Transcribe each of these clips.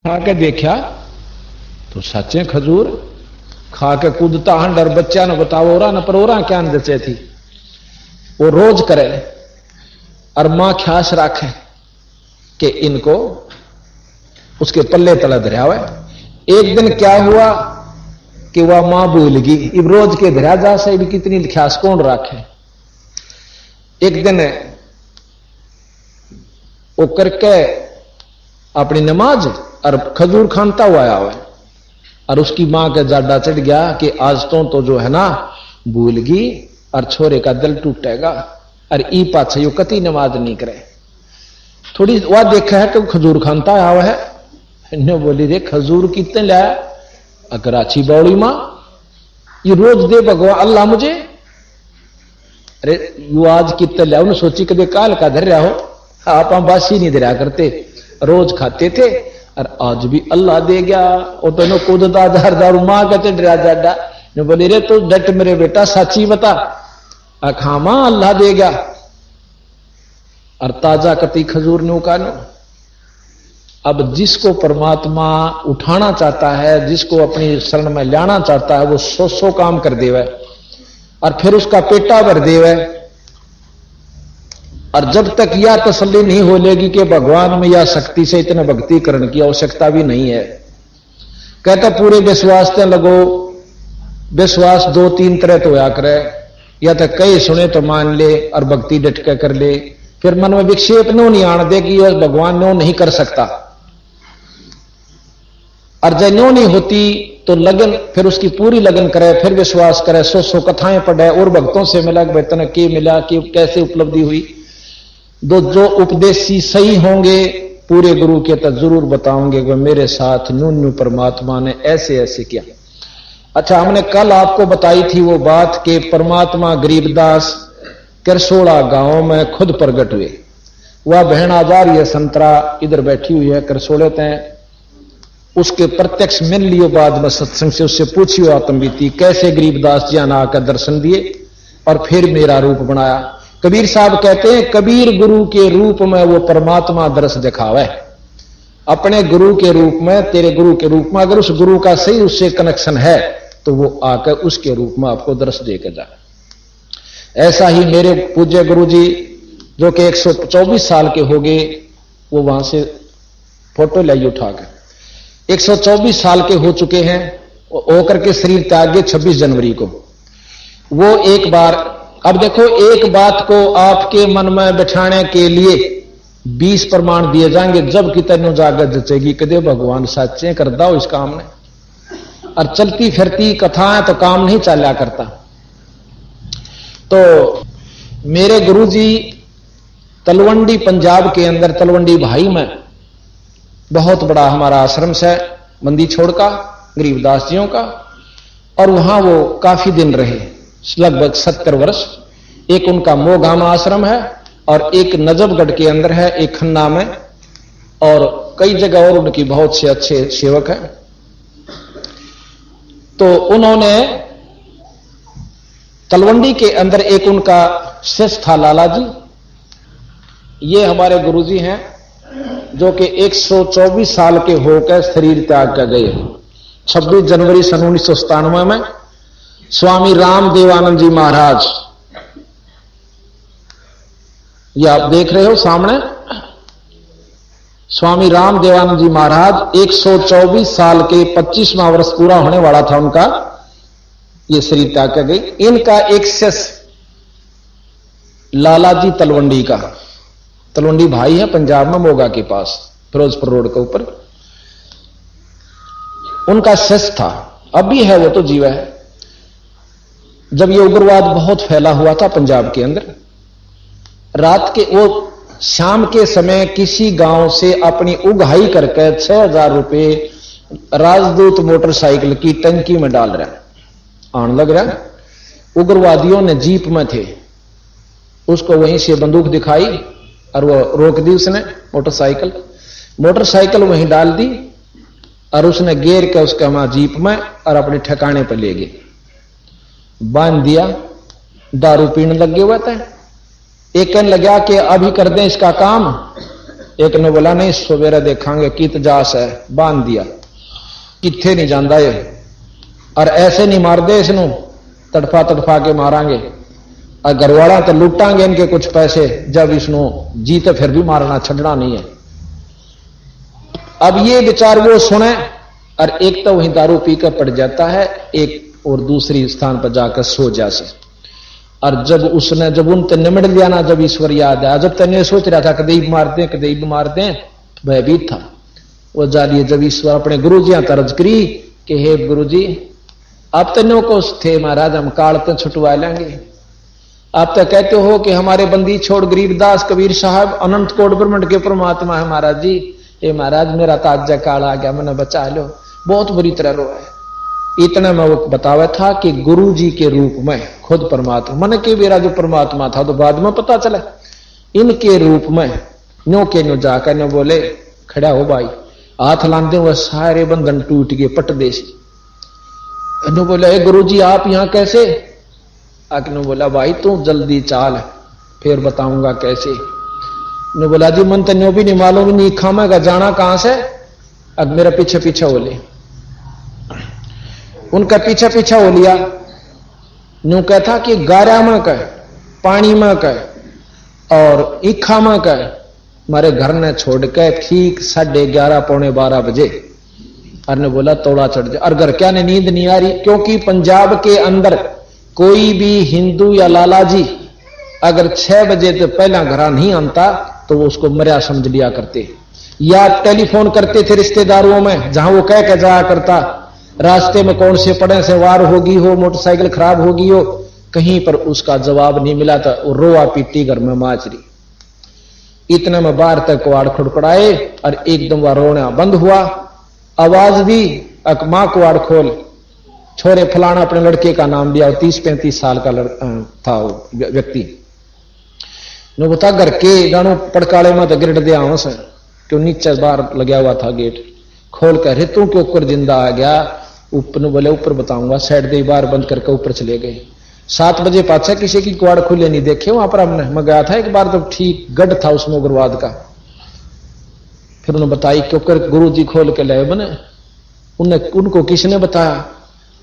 खा के देखा तो सच्चे खजूर खा के कूदता हंडर बच्चा ने बताओ ओरा न पर ओरा क्या जचे थी वो रोज करे और मां ख्यास रखे कि इनको उसके पल्ले तले धरा हुआ। एक दिन क्या हुआ कि वह मां भूल गई, इब रोज के धरा जा से भी कितनी ख्यास कौन रखे। एक दिन वो करके अपनी नमाज और खजूर खानता हुआ आया हुआ और उसकी मां के जाडा चढ़ गया कि आज तो जो है ना भूल गई और छोरे का दिल टूटेगा और ई पाछे यो कति नमाज नहीं करे। थोड़ी वह देखा है कि खजूर खानता आया हुआ है, ने बोली रे खजूर कितने लाया, अगर अच्छी बौड़ी मां ये रोज दे भगवान अल्लाह मुझे, अरे यू आज कितने लाया। उन्हें सोची कदे काल का धर रहा हो, आप बासी नहीं धरा करते, रोज खाते थे और आज भी अल्लाह दे गया। और तो कूदता दार मां कहते डरा जाडा ने बोली रे तो डट मेरे बेटा साची बता, अखा मां अल्लाह दे गया और ताजा कति खजूर ने उकानो। अब जिसको परमात्मा उठाना चाहता है, जिसको अपनी शरण में लाना चाहता है, वो 100 काम कर देवे और फिर उसका पेटा भर देवे। और जब तक यह तसल्ली नहीं हो लेगी कि भगवान में या शक्ति से इतने भक्ति करने की आवश्यकता भी नहीं है, कहता पूरे विश्वास से लगो। विश्वास 2-3 तरह तो होया करे, या तो कई सुने तो मान ले और भक्ति डट के कर ले, फिर मन में विक्षेप नो नहीं आने दे कि यह भगवान नो नहीं कर सकता। और जब नो नहीं होती तो लगन, फिर उसकी पूरी लगन करे, फिर विश्वास करे, 100 कथाएं पढ़े और भक्तों से मिला वेतन के मिला कि कैसे उपलब्धि हुई। जो उपदेशी सही होंगे पूरे गुरु के तो जरूर बताओगे कि मेरे साथ नून्यू परमात्मा ने ऐसे ऐसे किया। अच्छा, हमने कल आपको बताई थी वो बात कि परमात्मा गरीबदास करसोड़ा गांव में खुद प्रगट हुए। वह बहन आ जा रही है संतरा, इधर बैठी हुई है करसोड़े तय, उसके प्रत्यक्ष मिल लियो। बाद में सत्संग से उससे पूछियो आत्मबीती कैसे गरीबदास जी ने आकर दर्शन दिए और फिर मेरा रूप बनाया। कबीर साहब कहते हैं कबीर गुरु के रूप में वो परमात्मा दर्श दिखावे, अपने गुरु के रूप में, तेरे गुरु के रूप में। अगर उस गुरु का सही उससे कनेक्शन है तो वो आकर उसके रूप में आपको दर्श देकर जाए। ऐसा ही मेरे पूज्य गुरु जी जो कि 124 साल के हो गए, वो वहां से फोटो लाई उठाकर 124 साल के हो चुके हैं, होकर के शरीर त्यागे 26 जनवरी को। वो एक बार, अब देखो एक बात को आपके मन में बैठाने के लिए 20 प्रमाण दिए जाएंगे, जब कि तेनों जागत जचेगी कदे भगवान साचे कर दाओ इस काम ने। और चलती फिरती कथाएं तो काम नहीं चला करता। तो मेरे गुरुजी तलवंडी पंजाब के अंदर तलवंडी भाई में बहुत बड़ा हमारा आश्रम है मंदी छोड़ का, गरीबदास जियों का, और वहां वो काफी दिन रहे, लगभग 70 वर्ष। एक उनका मोगाम आश्रम है और एक नजफगढ़ के अंदर है, एक खन्ना में, और कई जगह और उनकी बहुत से अच्छे सेवक हैं। तो उन्होंने तलवंडी के अंदर एक उनका शिष्य था लाला जी। ये हमारे गुरुजी हैं जो कि 124 साल के होकर शरीर त्याग कर गए 26 जनवरी सन 1997 में। स्वामी राम देवानंद जी महाराज, ये आप देख रहे हो सामने, स्वामी राम देवानंद जी महाराज 124 साल के 25वां वर्ष पूरा होने वाला था उनका, ये शरीर त्याग कर गई। इनका एक शिष्य लाला जी तलवंडी का, तलवंडी भाई है पंजाब में मोगा के पास फिरोजपुर रोड के ऊपर, उनका शिष्य था, अब भी है, वो तो जीवा है। जब ये उग्रवाद बहुत फैला हुआ था पंजाब के अंदर, रात के वो शाम के समय किसी गांव से अपनी उगाही करके 6000 रुपए राजदूत मोटरसाइकिल की टंकी में डाल रहा, आने लग रहा। उग्रवादियों ने जीप में थे, उसको वहीं से बंदूक दिखाई और वो रोक दी उसने मोटरसाइकिल वहीं डाल दी और उसने गेर के उसका वहां जीप में और अपने ठिकाने पर ले गए, बांध दिया। दारू पीने लग गए हुआ था। एक कहने लगा कि अभी कर दें इसका काम, एक ने बोला नहीं सवेरे देखांगे कित जास है, बांध दिया, किथे नहीं जाता ये, और ऐसे नहीं मार दे इसनों, तड़फा तड़फा के मारांगे, और घरवाला तो लुटांगे इनके कुछ पैसे, जब इसनों जीते फिर भी मारना छड़ना नहीं है। अब ये विचार वो सुने, और एक तो वहीं दारू पीकर पड़ जाता है, एक और दूसरी स्थान पर जाकर सो जासे। और जब उनते निमट लिया ना, जब ईश्वर याद आया, जब तने सोच रहा था कदीब मार दें, भयभीत था वो जालिए। जब ईश्वर अपने गुरु जी तरज करी कि हे गुरु जी, आप तनों को थे महाराज, हम काल तो छुटवा लेंगे। आप तो कहते हो कि हमारे बंदी छोड़ गरीबदास कबीर साहब अनंत कोट ब्रह्मांड के परमात्मा है महाराज जी। हे महाराज मेरा ताजा काल आ गया, मैंने बचा लो, बहुत बुरी तरह रो है। इतना मैं वो बतावा था कि गुरु जी के रूप में खुद परमात्मा, मन के मेरा जो परमात्मा था तो बाद में पता चला, इनके रूप में न्यो के न्यो जाकर न्यो बोले खड़ा हो भाई, हाथ लाते हुए सारे बंधन टूट गए पट देसी। न्यो बोला हे गुरु जी आप यहां कैसे? आके बोला भाई तू जल्दी चाल फिर बताऊंगा कैसे। न्यो बोला जी मन तो न्यो भी नहीं मालूम, नहीं खामेगा जाना कहां से, अब मेरा पीछे पीछे हो ले। उनका पीछा पीछा हो लिया। न्यू कहता कि गारा में कह, पानी में कह और ईखा में कह, मारे घर ने छोड़ के ठीक 11:30 पौने 12 बजे। अरे बोला तोड़ा चढ़ जाए, और घर क्या ने नींद नहीं आ रही, क्योंकि पंजाब के अंदर कोई भी हिंदू या लाला जी अगर 6 बजे तो पहला घर नहीं आता तो वो उसको मर्या समझ लिया करते, या टेलीफोन करते थे रिश्तेदारों में, जहां वो कह के जाया करता रास्ते में कौन से पड़े से वार होगी हो, मोटरसाइकिल खराब होगी हो, कहीं पर उसका जवाब नहीं मिला था, रोआ पीटी घर में माचरी। इतने में बाहर तक कुआड़ खुड़खुड़ाए और एकदम वह रोना बंद हुआ। आवाज दी अकमा कुआड़ खोल, छोरे फलाना अपने लड़के का नाम लिया, 30-35 साल का था वो व्यक्ति। नो बता घर के गानों पड़काले में तो गिरट दिया हूं से, क्यों नीचे बाहर लगा हुआ था गेट, खोल कर ऋतु के ऊपर जिंदा आ गया। ऊपर बोले ऊपर बताऊंगा, साइड दे बार बंद करके ऊपर चले गए। 7 बजे पाछा किसी की कुआड़ खुले नहीं देखे वहां पर हमने, मैं गया था एक बार तो ठीक गढ़ था उसमें उग्रवाद का। फिर उन्होंने बताई क्योंकि गुरु जी खोल के लाए बने, उनको किसने बताया?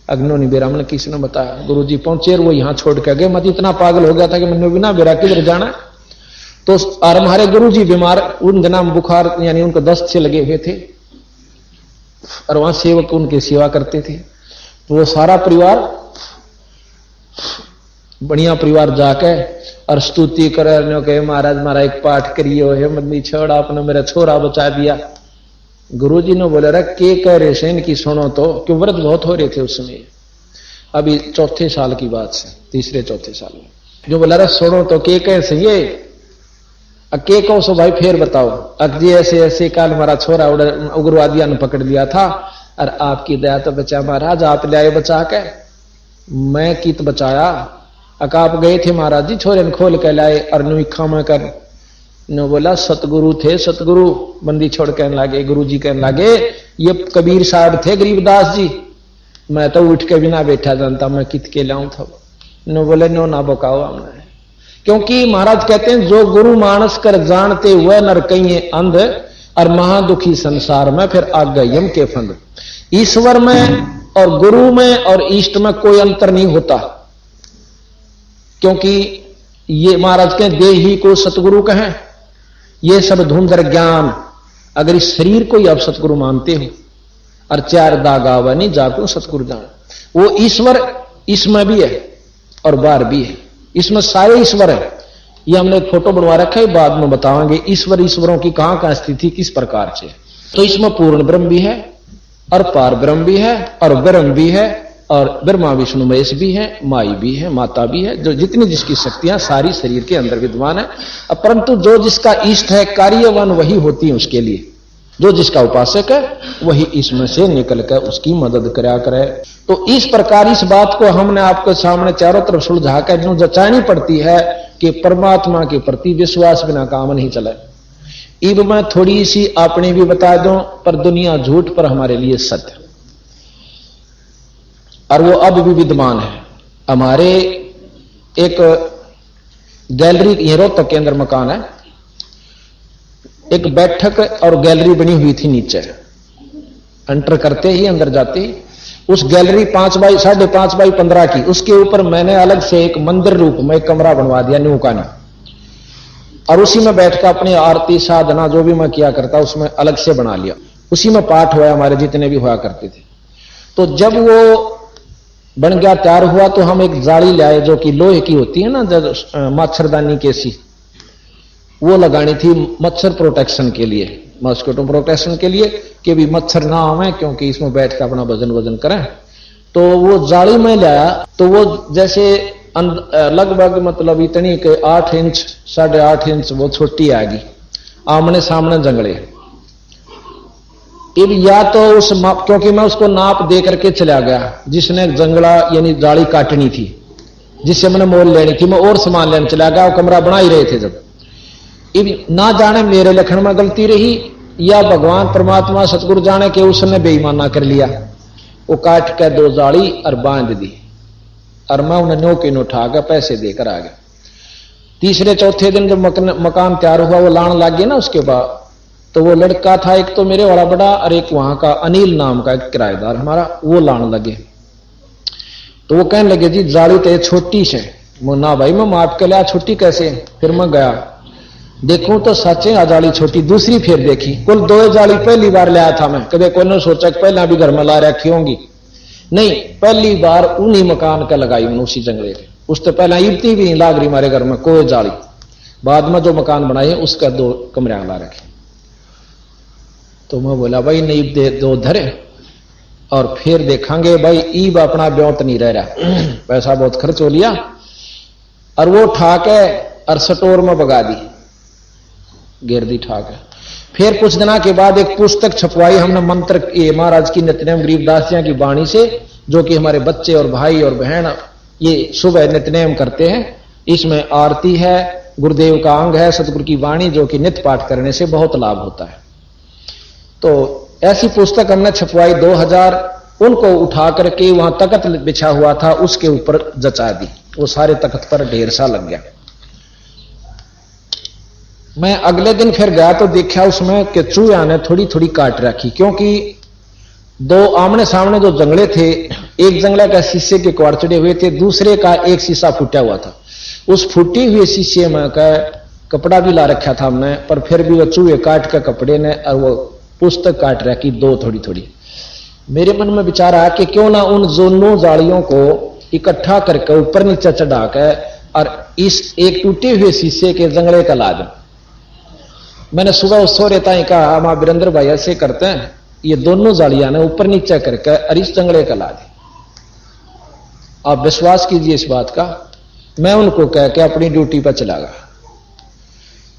अग्नोनी बेरा ने किसने बताया? गुरु जी पहुंचे वो यहां छोड़ के गए। मत इतना पागल हो गया था कि मैंने बिना बेरा किधर जाना। तो और हमारे गुरु जी बीमार, उन नाम बुखार यानी उनको दस्त से लगे हुए थे, और वहां सेवक उनकी सेवा करते थे। तो वो सारा परिवार बढ़िया परिवार जाके और स्तुति करे कहे महाराज मारा एक पाठ करियो, हे मदनी छोड़ आपने मेरा छोरा बचा दिया। गुरुजी ने बोले रे के कह रहे से इनकी सुनो तो, क्यों व्रत बहुत हो रहे थे उस समय, अभी 4थे साल की बात से, 3-4 साल में। जो बोला रे सुनो तो के कह से ये के कहो सो भाई फिर बताओ। अजी ऐसे ऐसे काल हमारा छोरा उग्रवादियों ने पकड़ लिया था और आपकी दया तो बचा महाराज, आप ले आए बचा के। मैं कित बचाया, आप गए थे महाराज जी, छोरे ने खोल के लाए और नुखा में कर ने बोला सतगुरु थे, सतगुरु बंदी छोड़ कहने लगे। गुरु जी कहने लगे ये कबीर साहब थे गरीबदास जी, मैं तो उठ के बिना बैठा जानता, मैं कित के लाऊं था। नो बोले नो ना बकाओ हमने, क्योंकि महाराज कहते हैं जो गुरु मानस कर जानते हुए नर कहीं अंध और महादुखी संसार में फिर आगे यम के फंद। ईश्वर में और गुरु में और इष्ट में कोई अंतर नहीं होता, क्योंकि ये महाराज के देही को सतगुरु कहें, ये सब धुंधर ज्ञान। अगर इस शरीर को ही आप सतगुरु मानते हो और 4 दाग आवा नहीं जाको सतगुरु जान, वो ईश्वर इसमें भी है और बाहर भी है, इसमें सारे ईश्वर है। ये हमने एक फोटो बनवा रखा है, बाद में बताएंगे ईश्वरों की कहां स्थिति किस प्रकार से। तो इसमें पूर्ण ब्रह्म भी है और पार ब्रह्म भी है और ब्रह्म भी है और ब्रह्मा विष्णु महेश भी है, माई भी है, माता भी है, जो जितनी जिसकी शक्तियां सारी शरीर के अंदर विद्यमान है। परंतु जो जिसका इष्ट है कार्यवान वही होती है उसके लिए, जो जिसका उपासक है वही इसमें से निकल कर उसकी मदद करा करे। तो इस प्रकार इस बात को हमने आपके सामने चारों तरफ सुलझा कर जो जचानी पड़ती है कि परमात्मा के प्रति विश्वास बिना काम नहीं चले। इब मैं थोड़ी सी अपनी भी बता दूं, पर दुनिया झूठ पर हमारे लिए सत्य, और वो अब भी विद्यमान है। हमारे एक गैलरी रोहतक के अंदर मकान है, एक बैठक और गैलरी बनी हुई थी नीचे। एंटर करते ही, अंदर जाते ही उस गैलरी 5 बाई 5.5 बाई 15 की, उसके ऊपर मैंने अलग से एक मंदिर रूप में एक कमरा बनवा दिया न्यू का, और उसी में बैठ कर अपनी आरती साधना जो भी मैं किया करता उसमें अलग से बना लिया। उसी में पाठ हुआ हमारे जितने भी हुआ करते थे। तो जब वो बन गया, तैयार हुआ, तो हम एक जाली लाए जो कि लोहे की होती है ना, जब मच्छरदानी कैसी, वो लगानी थी मच्छर प्रोटेक्शन के लिए, मॉस्किटो प्रोटेक्शन के लिए, कि भी मच्छर ना आवे, क्योंकि इसमें बैठ कर अपना वजन करें। तो वो जाली में लाया, तो वो जैसे लगभग मतलब इतनी के 8 इंच 8.5 इंच वो छोटी आएगी, आमने सामने जंगले। अब या तो उस क्योंकि मैं उसको नाप दे करके चला गया, जिसने जंगला यानी जाली काटनी थी, जिससे मैंने मोल लेनी थी, मैं और सामान लेने चला गया, वो कमरा बना ही रहे थे जब। ना जाने मेरे लखन में गलती रही या भगवान परमात्मा सतगुरु जाने के उसने बेईमाना कर लिया। वो काट के 2 जाली और बांध दी, और मैं उन्हें नौके उठा के पैसे देकर आ गया। तीसरे चौथे दिन जब मकान तैयार हुआ, वो लान लग गया ना, उसके बाद तो वो लड़का था एक तो मेरे वाला बड़ा, और एक वहां का अनिल नाम का एक किराएदार हमारा, वो लान लगे। तो वो कहने लगे जी जाली तो छोटी से। ना भाई मैं माप के लिया, छोटी कैसे। फिर मैं गया देखूं तो सच्चे जाली छोटी। दूसरी फिर देखी, कुल 2 जाली पहली बार लाया था मैं, कभी कोई ने सोचा कि पहला भी घर में ला रखी होंगी, नहीं, पहली बार उन्हीं मकान का लगाई उन्होंने, उसी जंगले के। उससे पहला ईबती भी नहीं लाग रही हमारे घर में कोई जाली। बाद में जो मकान बनाए उसका 2 कमरे ला रखे। तो मैं बोला भाई नहीं दे 2 धरे, और फिर देखेंगे भाई ईब अपना ब्योत नहीं रह रहा, पैसा बहुत खर्च हो लिया। और वो उठा के और स्टोर में भगा दी, गिरदी ठा के। फिर कुछ दिनों के बाद एक पुस्तक छपवाई हमने मंत्र, ये महाराज की नित्यनेम गरीबदास जी की वाणी से, जो कि हमारे बच्चे और भाई और बहन ये सुबह नित्यनेम करते हैं। इसमें आरती है, गुरुदेव का अंग है, सतगुरु की वाणी, जो कि नित्य पाठ करने से बहुत लाभ होता है। तो ऐसी पुस्तक हमने छपवाई 2000, उनको उठा करके वहां तख्त बिछा हुआ था उसके ऊपर जचा दी। वो सारे तख्त पर ढेर सा लग गया। मैं अगले दिन फिर गया तो देखा उसमें कि चूहा ने थोड़ी थोड़ी काट रखी, क्योंकि 2 आमने सामने जो जंगले थे, एक जंगला का शीशे के क्वार चढ़े हुए थे, दूसरे का एक शीशा फूटा हुआ था। उस फूटी हुए शीशे में का कपड़ा भी ला रखा था हमने, पर फिर भी वो चूहे काट के कपड़े ने और वो पुस्तक काट रखी 2 थोड़ी थोड़ी। मेरे मन में विचार आया कि क्यों ना उन दोनों जालियों को इकट्ठा करके ऊपर नीचे चढ़ा के और इस एक टूटे हुए शीशे के जंगले का ला दूं। मैंने सुबह उस सोरे ताई कहा, मां वीरेंद्र भाई ऐसे करते हैं, ये दोनों जालियां ने ऊपर नीचे करके और इस जंगले का ला दी। आप विश्वास कीजिए इस बात का, मैं उनको कह के अपनी ड्यूटी पर चला गया।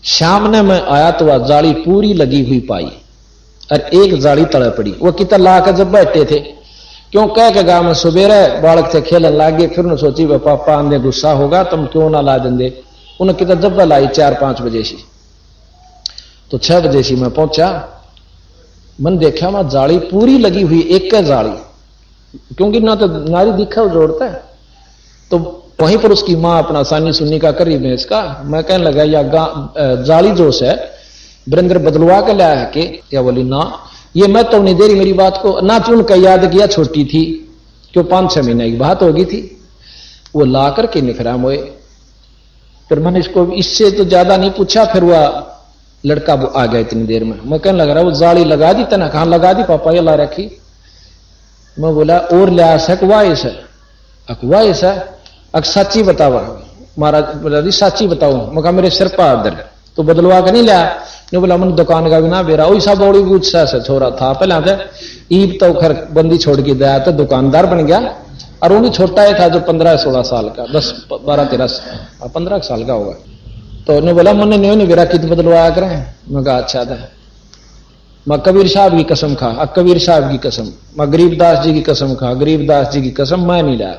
शाम ने मैं आया तो वह जाली पूरी लगी हुई पाई और एक जाली तड़े पड़ी। वो कितना ला कर जब बैठे थे, क्यों कह के गांव में सुबेरे बालक थे खेलन लागे। फिर उन्हें सोची वह पापा आंधे गुस्सा होगा, तुम क्यों ना ला देंगे। उन्हें कितना जब लाई 4-5 बजे सी, तो 6 बजे सी मैं पहुंचा। मन देखा मैं जाली पूरी लगी हुई, एक जाली, क्योंकि ना तो नारी दिखा जोड़ता है। तो वहीं पर उसकी मां अपना सानी सुन्नी का करी में इसका, मैं कहने लगा या जाली जोश है वीरेंद्र बदलवा के लाया है कि, या बोली ना ये मैं तो नहीं दे रही मेरी बात को ना। चुन का याद किया, छोटी थी क्यों 5-6 महीने की बात होगी थी, वो ला करके निखरा मोए। फिर मैंने इसको इससे तो ज्यादा नहीं पूछा। फिर वह लड़का वो आ गया इतनी देर में। मैं कहने लग रहा वो जाली लगा दी तना, कहां लगा दी पापा, ये ला रखी। मैं बोला और लिया सकवाइस है, अकवाइस है, अक सच्ची बतावा महाराज। बोला जी सच्ची बताओ। मैं कहा मेरे सिर पर दर, तो बदलवा के नहीं लिया। नहीं बोला मन दुकान का भी ना बेरा, वही सब बड़ी गुस्सा से छोरा था पहले तो ईब तो खैर बंदी छोड़ के दया तो दुकानदार बन गया। और वो भी छोटा ही था जो 15-16 साल का, 10-12-13 15 साल का होगा। तो उन्होंने बोला मैंने नहीं बेरा कित बदलवाया करें। मैं कहा अच्छा था। मैं कबीर साहब की कसम खा, कबीर साहब की कसम, मैं गरीबदास जी की कसम खा, गरीबदास जी की कसम मैं नहीं लाया।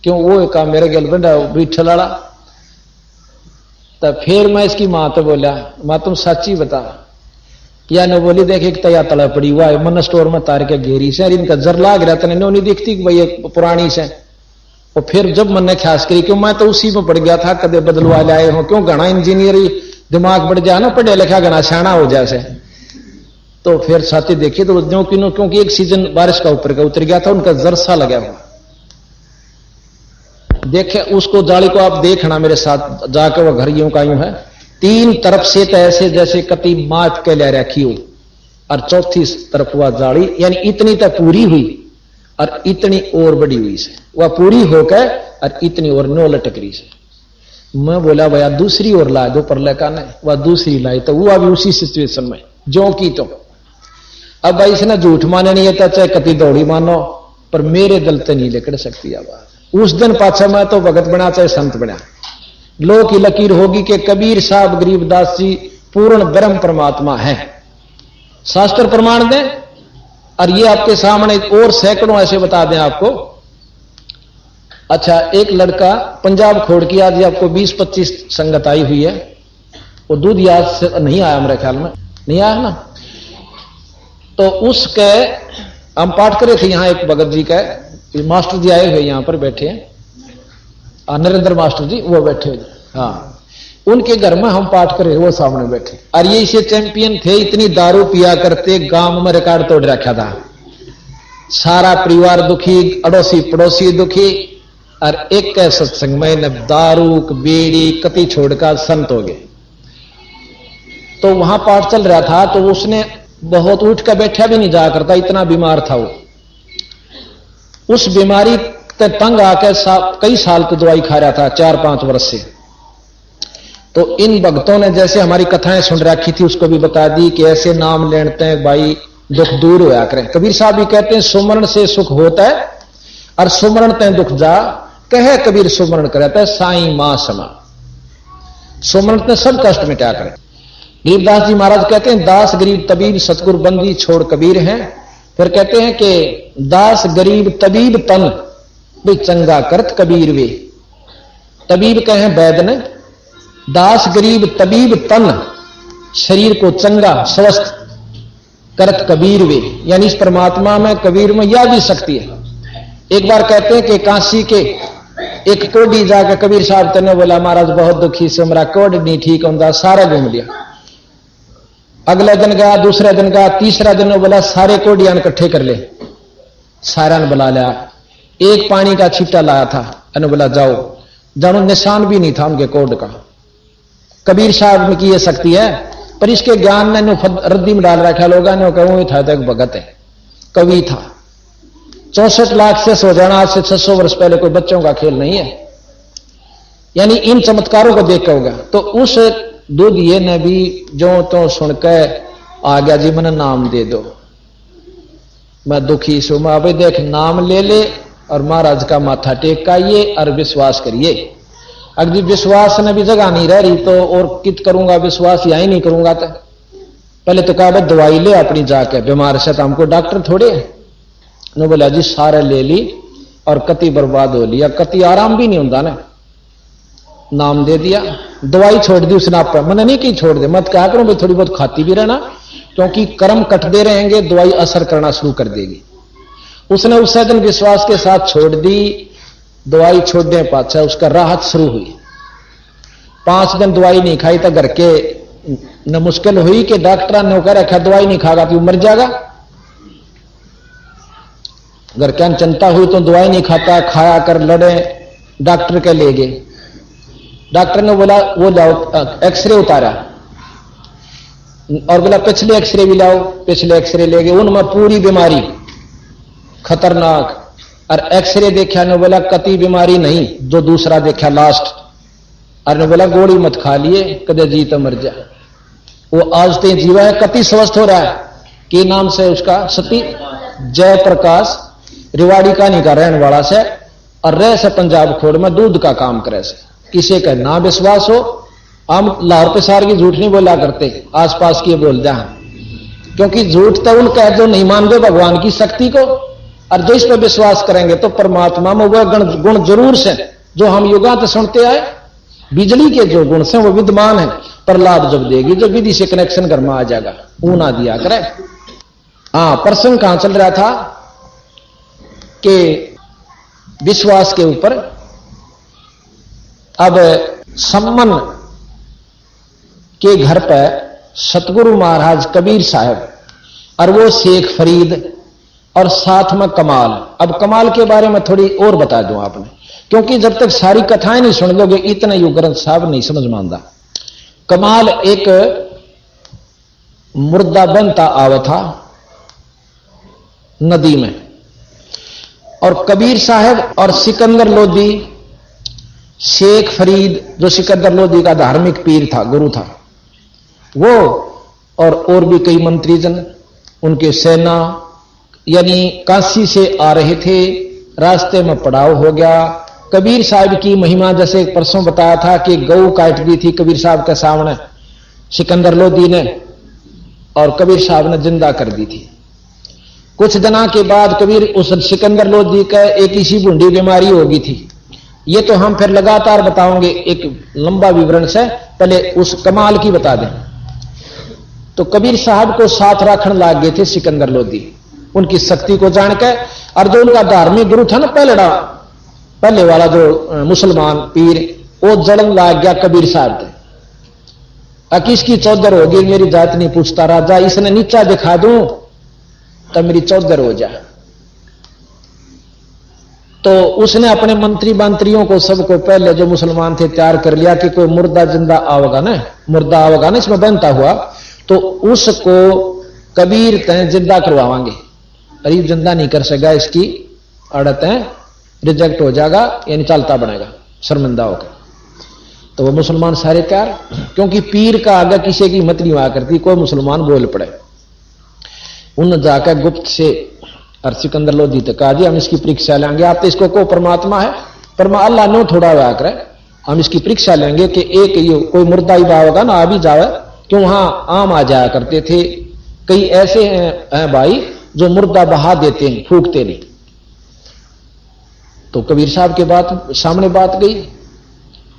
क्यों वो एक मेरे गल बंडा बीठल वाला। तब फिर मैं इसकी मां तो बोला, मां तुम सच्ची बता। या ने बोली देख एक तया तला पड़ी हुआ है, मन स्टोर में तार के घेरी से, इनका जर लाग रहा था, नहीं दिखती कि भाई ये पुरानी से। और फिर जब मन ने ख्यास करी, क्यों मैं तो उसी में पड़ गया था, कदे बदलवा लाए हो, क्यों घना इंजीनियर दिमाग बढ़ जाए ना, पढ़े लिखा गना सियाना हो जैसे। तो फिर साथी देखिए तो ज्यों कि क्योंकि एक सीजन बारिश का ऊपर का उतर गया था, उनका जरसा लगा हुआ। देखे उसको जाली को आप देखना मेरे साथ जाकर, वह घर यूं का यूं है, तीन तरफ से तो ऐसे जैसे कति माप के ले रखी हो, और चौथी तरफ वह जाली, यानी इतनी तो पूरी हुई और इतनी और बड़ी हुई से, वह पूरी होकर और इतनी और नो लटक रही से। मैं बोला भैया दूसरी ओर लाए दो, पर लेका नहीं, वह दूसरी लाई तो वो अभी उसी सिचुएशन में जो की। तो अब भाई इसने झूठ माने नहीं था, चाहे कति दौड़ी मानो, पर मेरे दिल से नहीं लेकर सकती आवाज। उस दिन पाछा मैं तो भगत बना चाहे संत बना, लो की लकीर होगी कि कबीर साहब गरीबदास जी पूर्ण ब्रह्म परमात्मा है, शास्त्र प्रमाण दें। और ये आपके सामने और सैकड़ों ऐसे बता दें आपको। अच्छा, एक लड़का पंजाब खोड़ की आज आपको 20-25 संगत आई हुई है, वो दूध याद से नहीं आया, मेरे ख्याल में नहीं आया ना। तो उसके हम पाठ करे थे यहां, एक भगत जी का मास्टर जी आए हुए यहां पर बैठे हैं, नरेंद्र मास्टर जी वो बैठे हुए, हाँ, उनके घर में हम पाठ करे, वो सामने बैठे। और ये इसे चैंपियन थे, इतनी दारू पिया करते, गांव में रिकॉर्ड तोड़ रखा था, सारा परिवार दुखी, अड़ोसी पड़ोसी दुखी। और एक के सत्संग में न दारू बीड़ी कति छोड़कर संत हो गए। तो वहां पाठ चल रहा था, तो उसने बहुत उठ कर बैठा भी नहीं जा करता, इतना बीमार था वो। उस बीमारी के तंग आकर कई साल की दवाई खा रहा था, 4-5 वर्ष से। तो इन भक्तों ने जैसे हमारी कथाएं सुन रखी थी, उसको भी बता दी कि ऐसे नाम लेते हैं भाई दुख दूर होया करें। कबीर साहब भी कहते हैं सुमरण से सुख होता है और सुमरण ते दुख जा, कहे कबीर सुमरण करता है साईं मां समा। सुमरण ते सब कष्ट मिटा करें। गरीबदास जी महाराज कहते हैं दास गरीब तबीब सतगुरु बंदी छोड़ कबीर हैं। फिर कहते हैं कि दास गरीब तबीब तन भी चंगा करत कबीर वे। तबीब कहे वैद ने, दास गरीब तबीब तन शरीर को चंगा स्वस्थ करत कबीर वे, यानी इस परमात्मा में कबीर में यह भी शक्ति है। एक बार कहते हैं कि काशी के एक कोडी जाकर कबीर साहब ने बोला महाराज बहुत दुखी से, मेरा कोड नहीं ठीक होता, सारा घूम लिया। अगले दिन गया, दूसरे दिन गया, तीसरा दिन बोला सारे कोडियान इकट्ठे कर ले, सारा ने बुला लिया। एक पानी का छीटा लाया था, अने बोला जाओ, जानो निशान भी नहीं था उनके कोड का। कबीर साहब में की ये शक्ति है, पर इसके ज्ञान ने रद्दी में डाल रखा लोगों ने, कहूं था तो एक भगत है, कवि था। 64 लाख से सो जाना आज से 600 वर्ष पहले कोई बच्चों का खेल नहीं है। यानी इन चमत्कारों को देख के होगा। तो उस दूध ये ने भी जो तो सुनकर आ गया जी, मैंने नाम दे दो, मैं दुखी सो। मैं अभी देख नाम ले ले और महाराज का माथा टेक आइए और विश्वास करिए। अगर विश्वास ने भी जगह नहीं रह रही तो और कित करूंगा, विश्वास यही नहीं करूंगा। तो पहले तो कहा दवाई ले अपनी जाके, बीमार से तो हमको डॉक्टर थोड़े। ने बोला जी सारे ले ली और कति बर्बाद हो लिया, कति आराम भी नहीं होता ना। नाम दे दिया, दवाई छोड़ दी उसने। आप मैंने नहीं कि छोड़ दे, मत कहा करो भाई थोड़ी बहुत खाती भी रहना, क्योंकि कर्म कटते रहेंगे, दवाई असर करना शुरू कर देगी। उसने उस दिन विश्वास के साथ छोड़ दी। दवाई छोड़ने पाछा उसका राहत शुरू हुई। 5 दिन दवाई नहीं खाई तो घर के न मुश्किल हुई कि डॉक्टर ने कह रखा दवाई नहीं खागा तो मर जाएगा। घर क्या चिंता हुई तो दवाई नहीं खाता, खाया कर लड़े, डॉक्टर के ले गए। डॉक्टर ने बोला वो लाओ, एक्सरे उतारा और बोला पिछले एक्सरे भी लाओ। पिछले एक्सरे ले गए, उनमें पूरी बीमारी खतरनाक। और एक्सरे देखा ने बोला कति बीमारी नहीं, जो दूसरा देखा लास्ट। और ने बोला गोली मत खा लिए, कदे जी तो मर जा। वो आज तक जीवा है, कति स्वस्थ हो रहा है। कि नाम से उसका सती जय प्रकाश, रिवाड़ी का नहीं का रहने वाला से, और रह से पंजाब खोड़ में दूध का काम करे से। किसी का ना विश्वास हो, हम लाहौर पेशार की झूठ नहीं बोला करते, आसपास की बोल दे, क्योंकि झूठ तो उनका है जो नहीं मानते भगवान की शक्ति को। और जो इस पर विश्वास करेंगे तो परमात्मा में वह गुण जरूर से जो हम युगांत सुनते आए। बिजली के जो गुण से वो विद्यमान है, पर लाभ जब देगी जब विधि से कनेक्शन घर में आ जाएगा, वो ना दिया करे। हाँ, प्रसंग कहां चल रहा था कि विश्वास के ऊपर। अब सम्मन के घर पर सतगुरु महाराज कबीर साहब और वो शेख फरीद और साथ में कमाल। अब कमाल के बारे में थोड़ी और बता दूं आपने, क्योंकि जब तक सारी कथाएं नहीं सुन लोगे इतना यू ग्रंथ साहब नहीं समझ मानदा। कमाल एक मुर्दा बनता आवा था नदी में, और कबीर साहब और सिकंदर लोधी, शेख फरीद जो सिकंदर लोधी का धार्मिक पीर था, गुरु था, वो और भी कई मंत्रीजन, उनके सेना यानी काशी से आ रहे थे। रास्ते में पड़ाव हो गया। कबीर साहब की महिमा जैसे परसों बताया था कि गऊ काट दी थी कबीर साहब के सामने सिकंदर लोधी ने, और कबीर साहब ने जिंदा कर दी थी। कुछ दिनों के बाद कबीर उस सिकंदर लोधी का एक इसी बूंदी बीमारी होगी थी। ये तो हम फिर लगातार बताओगे एक लंबा विवरण से, पहले उस कमाल की बता दें। तो कबीर साहब को साथ रखने लग गए थे सिकंदर लोधी, उनकी शक्ति को जानकर। और जो उनका धार्मिक गुरु था ना पहले वाला जो मुसलमान पीर, वो जलन लाग गया कबीर साहब थे। किसकी चौधर होगी, मेरी जात नहीं पूछता राजा, इसने नीचा दिखा दूं तो मेरी चौधर हो जाए। तो उसने अपने मंत्रियों को सबको पहले जो मुसलमान थे तैयार कर लिया कि कोई मुर्दा जिंदा आवगा ना इसमें बनता हुआ, तो उसको कबीर तय जिंदा करवावांगे। करीब जिंदा नहीं कर सकेगा, इसकी अड़त रिजेक्ट हो जाएगा, यानी चलता बनेगा शर्मिंदा होकर। तो वो मुसलमान सारे तैयार, क्योंकि पीर का आगे किसी की मत नहीं हुआ करती, कोई मुसलमान बोल पड़े। उन जाकर गुप्त से और सिकंदर लोधी तक कहा जी हम इसकी परीक्षा लेंगे, आप तो इसको को परमात्मा है, अल्लाह नो थोड़ा हुआ करे, हम इसकी परीक्षा लेंगे कि एक ये कोई मुर्दा ही होगा ना आ भी जावे, क्यों वहां आम आ जाया करते थे। कई ऐसे हैं भाई जो मुर्दा बहा देते हैं, फूकते नहीं। तो कबीर साहब के बात सामने बात गई।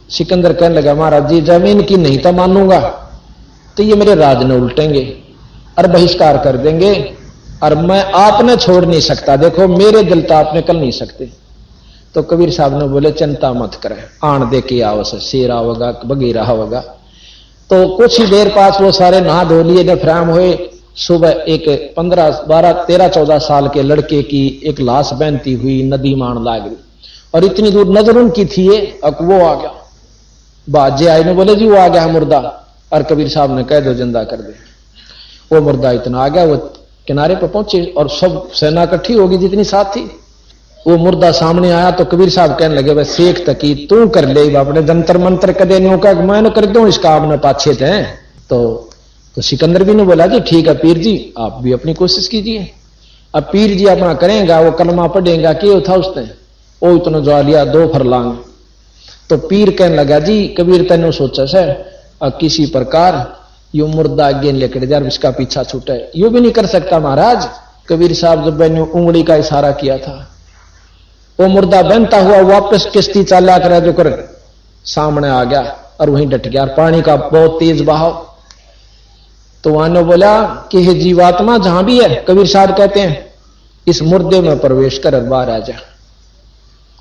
सिकंदर कहने लगा महाराज जी जमीन की नहीं तो मानूंगा तो ये मेरे राज ने उल्टेंगे और बहिष्कार कर देंगे, और मैं आपने छोड़ नहीं सकता, देखो मेरे दिल तो आपने कर नहीं सकते। तो कबीर साहब ने बोले चिंता मत करे, आण दे के आओ, शेर आओगा बगीरा होगा। तो कुछ ही देर पास वो सारे नहा धो लिए, नफराम हुए। सुबह एक 15, 12, 13, 14 साल के लड़के की एक लाश बहती हुई नदी मान लाग गई, और इतनी दूर नजर उनकी थी, अब वो आ गया। बाजे आए ने बोले जी वो आ गया मुर्दा, और कबीर साहब ने कह दो जिंदा कर दे। वो मुर्दा इतना आ गया, वो किनारे पर पहुंचे और सब सेना इकट्ठी होगी जितनी साथ थी। वो मुर्दा सामने आया तो कबीर साहब कहने लगे वह शेख तकी तू कर ले अपने जंतर मंत्र कदे न्यू का मैं न कर दूं, इस काम में पाछे थे। तो सिकंदर भी ने बोला जी ठीक है पीर जी आप भी अपनी कोशिश कीजिए। अब पीर जी अपना करेगा, वो कलमा पढ़ेगा, क्या था उसने, वो इतना जा लिया 2 फरलांग। तो पीर कहने लगा जी कबीर तेने सोचा से अब किसी प्रकार यो मुर्दा आगे लेकर जा, इसका पीछा छूटे, यो भी नहीं कर सकता महाराज। कबीर साहब जब मैंने उंगली का इशारा किया था, वो मुर्दा बनता हुआ वापस किश्ती चाला कर जो कर सामने आ गया और वहीं डट गया, पानी का बहुत तेज बहाव। तो वहां ने बोला कि हे जीवात्मा जहां भी है, कबीर साहब कहते हैं इस मुर्दे में प्रवेश कर बाहर आ जा।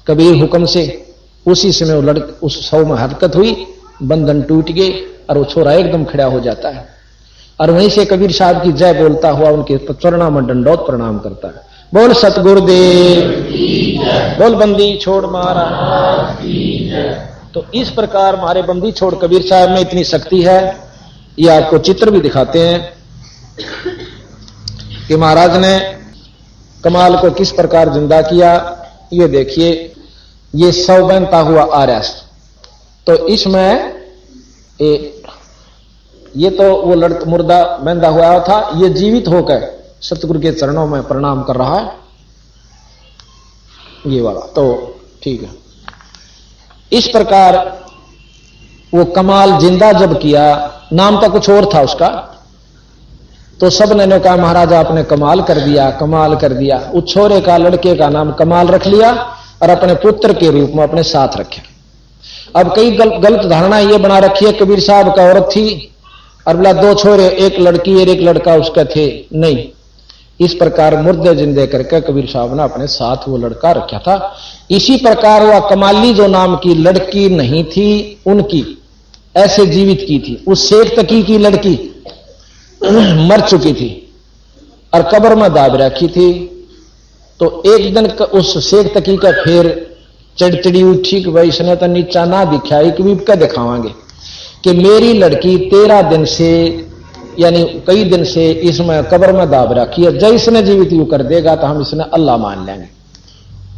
कबीर हुक्म से उसी समय वो उस सौ में हरकत हुई, बंधन टूट गए और वो छोरा एकदम खड़ा हो जाता है, और वहीं से कबीर साहब की जय बोलता हुआ उनके चरणों में दंडोत प्रणाम करता है। बोल सतगुरुदेव, बोल बंदी छोड़ महाराज। तो इस प्रकार हमारे बंदी छोड़ कबीर साहब में इतनी शक्ति है। ये आपको चित्र भी दिखाते हैं कि महाराज ने कमाल को किस प्रकार जिंदा किया। ये देखिए ये 100 बनता हुआ आ रहा है। तो इसमें ये तो वो मुर्दा बंधा हुआ था, ये जीवित होकर सतगुरु के चरणों में प्रणाम कर रहा है, ये वाला। तो ठीक है, इस प्रकार वो कमाल जिंदा जब किया, नाम तो कुछ और था उसका, तो सब ने कहा महाराज आपने कमाल कर दिया, कमाल कर दिया। उस छोरे का लड़के का नाम कमाल रख लिया और अपने पुत्र के रूप में अपने साथ रखे। अब कई गलत धारणा ये बना रखी है, कबीर साहब का औरत थी और बोला 2 छोरे, एक लड़की और एक लड़का उसका थे, नहीं। इस प्रकार मुर्दे जिंदे करके कबीर साहब ने अपने साथ वो लड़का रखा था। इसी प्रकार वह कमाली जो नाम की लड़की नहीं थी, उनकी ऐसे जीवित की थी। उस शेख तकी की लड़की मर चुकी थी और कब्र में दाब रखी थी। तो एक दिन उस शेख तकी का फिर चिड़चिड़ी उठी कि भाई इसने तो नीचा ना दिखाई कि भी क्या दिखावांगे कि मेरी लड़की 13 दिन से यानी कई दिन से इसमें कब्र में दाब रखी है, जब इसने जीवित यू कर देगा तो हम इसने अल्लाह मान लेंगे।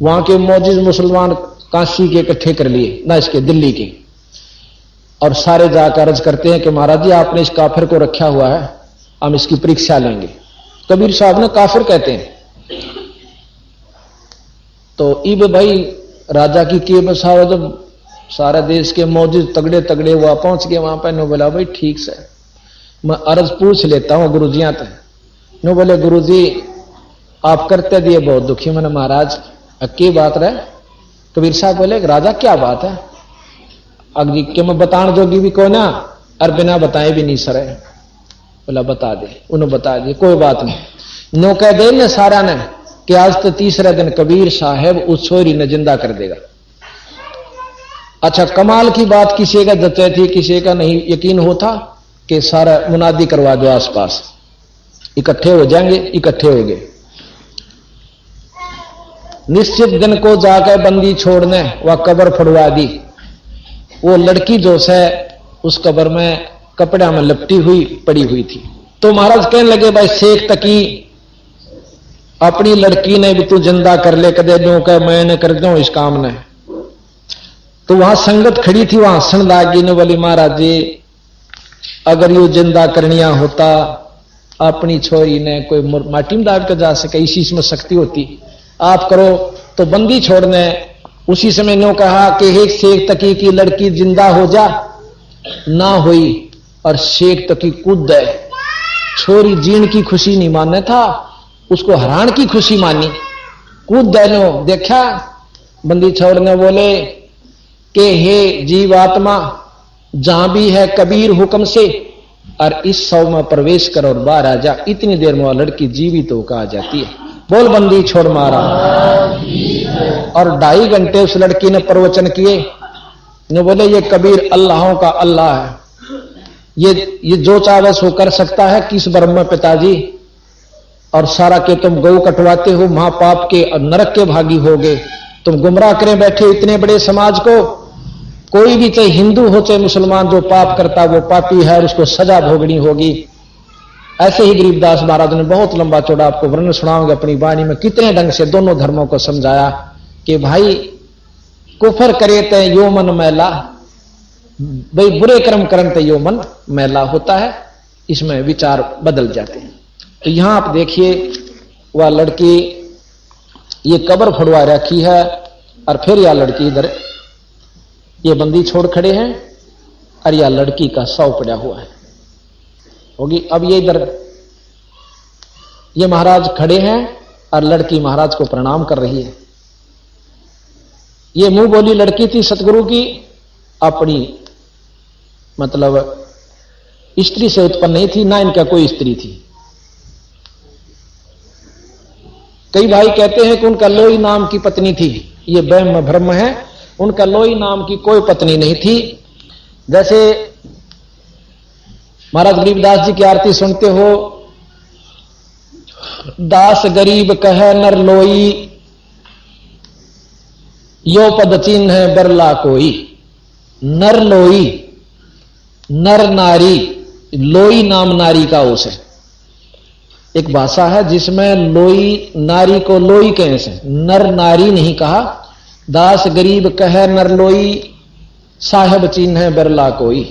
वहां के मौजूद मुसलमान काशी के इकट्ठे कर लिए ना, इसके दिल्ली के, और सारे जाकर अर्ज करते हैं कि महाराज जी आपने इस काफिर को रखा हुआ है, हम इसकी परीक्षा लेंगे। कबीर साहब ने काफिर कहते हैं। तो इब भाई राजा की के बसाव जब सारा देश के मौजूद तगड़े तगड़े वहां पहुंच गए, वहां पर नो बोला भाई ठीक से मैं अर्ज पूछ लेता हूं गुरुजियां तक। नो बोले गुरुजी आप करते दिए बहुत दुखी। मैंने महाराज की बात रहे। कबीर साहब बोले राजा क्या बात है? अग्नि के मैं बताने जोगी भी को ना और बिना बताए भी नहीं सरे। बोला बता दे। उन्होंने बता दिए कोई बात नहीं। नो कह दे ने सारा ने कि आज तो तीसरा दिन कबीर साहब उस छोरी ने जिंदा कर देगा। अच्छा कमाल की बात, किसी का जचे थी किसी का नहीं यकीन होता कि सारा मुनादी करवा दो, आसपास इकट्ठे हो जाएंगे। इकट्ठे हो गए। निश्चित दिन को जाकर बंदी छोड़ने वह कब्र फड़वा दी। वो लड़की जो है उस कब्र में कपड़ा में लपटी हुई पड़ी हुई थी। तो महाराज कहने लगे भाई शेख तकी अपनी लड़की ने भी तू जिंदा कर ले, कदे दो कह मैं कर दूं इस काम ने। तो वहां संगत खड़ी थी, वहां हंसन लागी ने बोली महाराज जी अगर यू जिंदा करनिया होता अपनी छोरी ने कोई माटी में दाब कर जा सके, इसी में शक्ति होती, आप करो। तो बंदी छोड़ने उसी समय ने कहा कि एक शेख तकी की लड़की जिंदा हो जा, ना हुई और शेख तकी कूद गए। छोरी जीण की खुशी नहीं मानने था, उसको हरान की खुशी मानी। कूद गए। देखा बंदी छोड़ने बोले कि हे जीवात्मा जहां भी है कबीर हुक्म से और इस शव में प्रवेश कर और बाहर आ जा। इतनी देर में वह लड़की जीवित होकर आ जाती है। बोल बंदी छोड़ मारा। और 2.5 घंटे उस लड़की ने प्रवचन किए। ने बोले ये कबीर अल्लाहों का अल्लाह है, ये जो चाहे सो कर सकता है। किस ब्रह्म पिताजी और सारा के तुम गौ कटवाते हो, महापाप के और नरक के भागी होगे, तुम गुमराह करे बैठे इतने बड़े समाज को। कोई भी चाहे हिंदू हो चाहे मुसलमान जो पाप करता वो पापी है और उसको सजा भोगनी होगी। ऐसे ही गरीबदास महाराज ने बहुत लंबा चौड़ा आपको वर्णन सुनाओगे अपनी वाणी में, कितने ढंग से दोनों धर्मों को समझाया कि भाई कुफर करे तो यो मन मैला, भाई बुरे कर्म करन तो यो मन मैला होता है। इसमें विचार बदल जाते हैं। तो यहां आप देखिए वह लड़की ये कब्र फड़वा रखी है और फिर यह लड़की इधर ये बंदी छोड़ खड़े हैं और यह लड़की का शव पड़ा हुआ है होगी। अब ये इधर ये महाराज खड़े हैं और लड़की महाराज को प्रणाम कर रही है। ये मुंह बोली लड़की थी सतगुरु की, अपनी मतलब स्त्री से उत्पन्न नहीं थी, ना इनका कोई स्त्री थी। कई भाई कहते हैं कि उनका लोई नाम की पत्नी थी, ये वहम भ्रम है। उनका लोई नाम की कोई पत्नी नहीं थी। जैसे महाराज गरीबदास जी की आरती सुनते हो, दास गरीब कह नर लोई, यो पद चिन्ह है बरला कोई। नर लोई, नर नारी, लोई नाम नारी का उस है। एक भाषा है जिसमें लोई नारी को लोई कहें से, नर नारी नहीं कहा। दास गरीब कह नर लोई, साहेब चिन्ह है बरला कोई,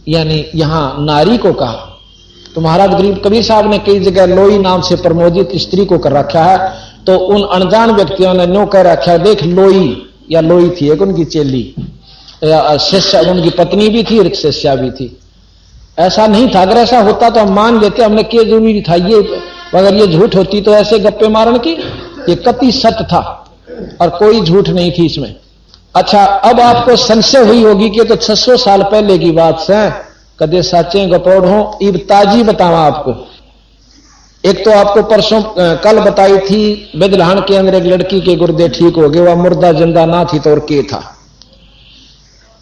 यानी यहां नारी को कहा। तो महाराज गरीब कबीर साहब ने कई जगह लोई नाम से प्रमोदित स्त्री को कर रखा है। तो उन अनजान व्यक्तियों ने नो कह रखा है, देख लोई या लोई थी एक उनकी चेली या शिष्या, उनकी पत्नी भी थी और शिष्या भी थी। ऐसा नहीं था, अगर ऐसा होता तो हम मान लेते, हमने क्या जरूरी था ये, अगर ये झूठ होती तो ऐसे गप्पे मारन की। ये कति सत्य था और कोई झूठ नहीं थी इसमें। अच्छा अब आपको संशय हुई होगी कि तो 600 साल पहले की बात है, कदे साचे गपोड़ हो। इब ताजी बतावा आपको। एक तो आपको परसों कल बताई थी बेदलहान के अंदर एक लड़की के गुर्दे ठीक हो गए, वह मुर्दा जिंदा ना थी तो और के था।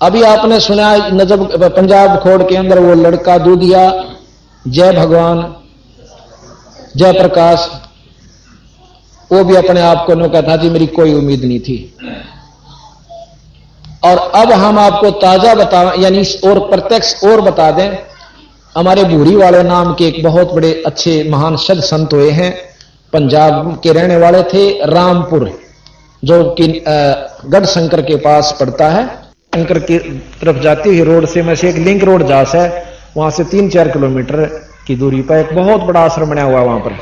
अभी आपने सुना नजब पंजाब खोड़ के अंदर वो लड़का दूधिया जय भगवान जय प्रकाश, वो भी अपने आप को नो कहता जी मेरी कोई उम्मीद नहीं थी। और अब हम आपको ताजा बता यानी और प्रत्यक्ष और बता दें, हमारे भूरी वाले नाम के एक बहुत बड़े अच्छे महान सद संत हुए हैं, पंजाब के रहने वाले थे, रामपुर जो कि गढ़ शंकर के पास पड़ता है। शंकर की तरफ जाती हुई रोड से में से एक लिंक रोड जास है, वहां से 3-4 किलोमीटर की दूरी पर एक बहुत बड़ा आश्रम बना हुआ है।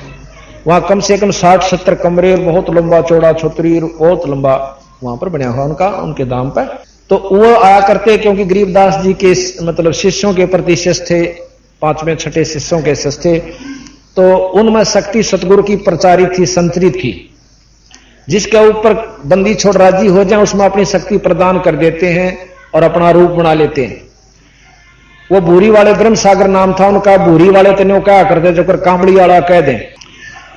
वहां कम से कम 60-70 कमरे, बहुत लंबा चौड़ा छोतरी, बहुत लंबा वहां पर बना हुआ उनके दाम पर। तो वो आया करते क्योंकि गरीबदास जी के मतलब शिष्यों के प्रति शिष्य थे, 5वें 6ठे शिष्यों के शिष्य थे। तो उनमें शक्ति सतगुरु की प्रचारित थी, संतरित थी। जिसके ऊपर बंदी छोड़ राजी हो जाए उसमें अपनी शक्ति प्रदान कर देते हैं और अपना रूप बना लेते हैं। वो भूरी वाले ब्रह्म सागर नाम था उनका। भूरी वाले तो क्या करते जो कर कामड़ी वाला कह दें।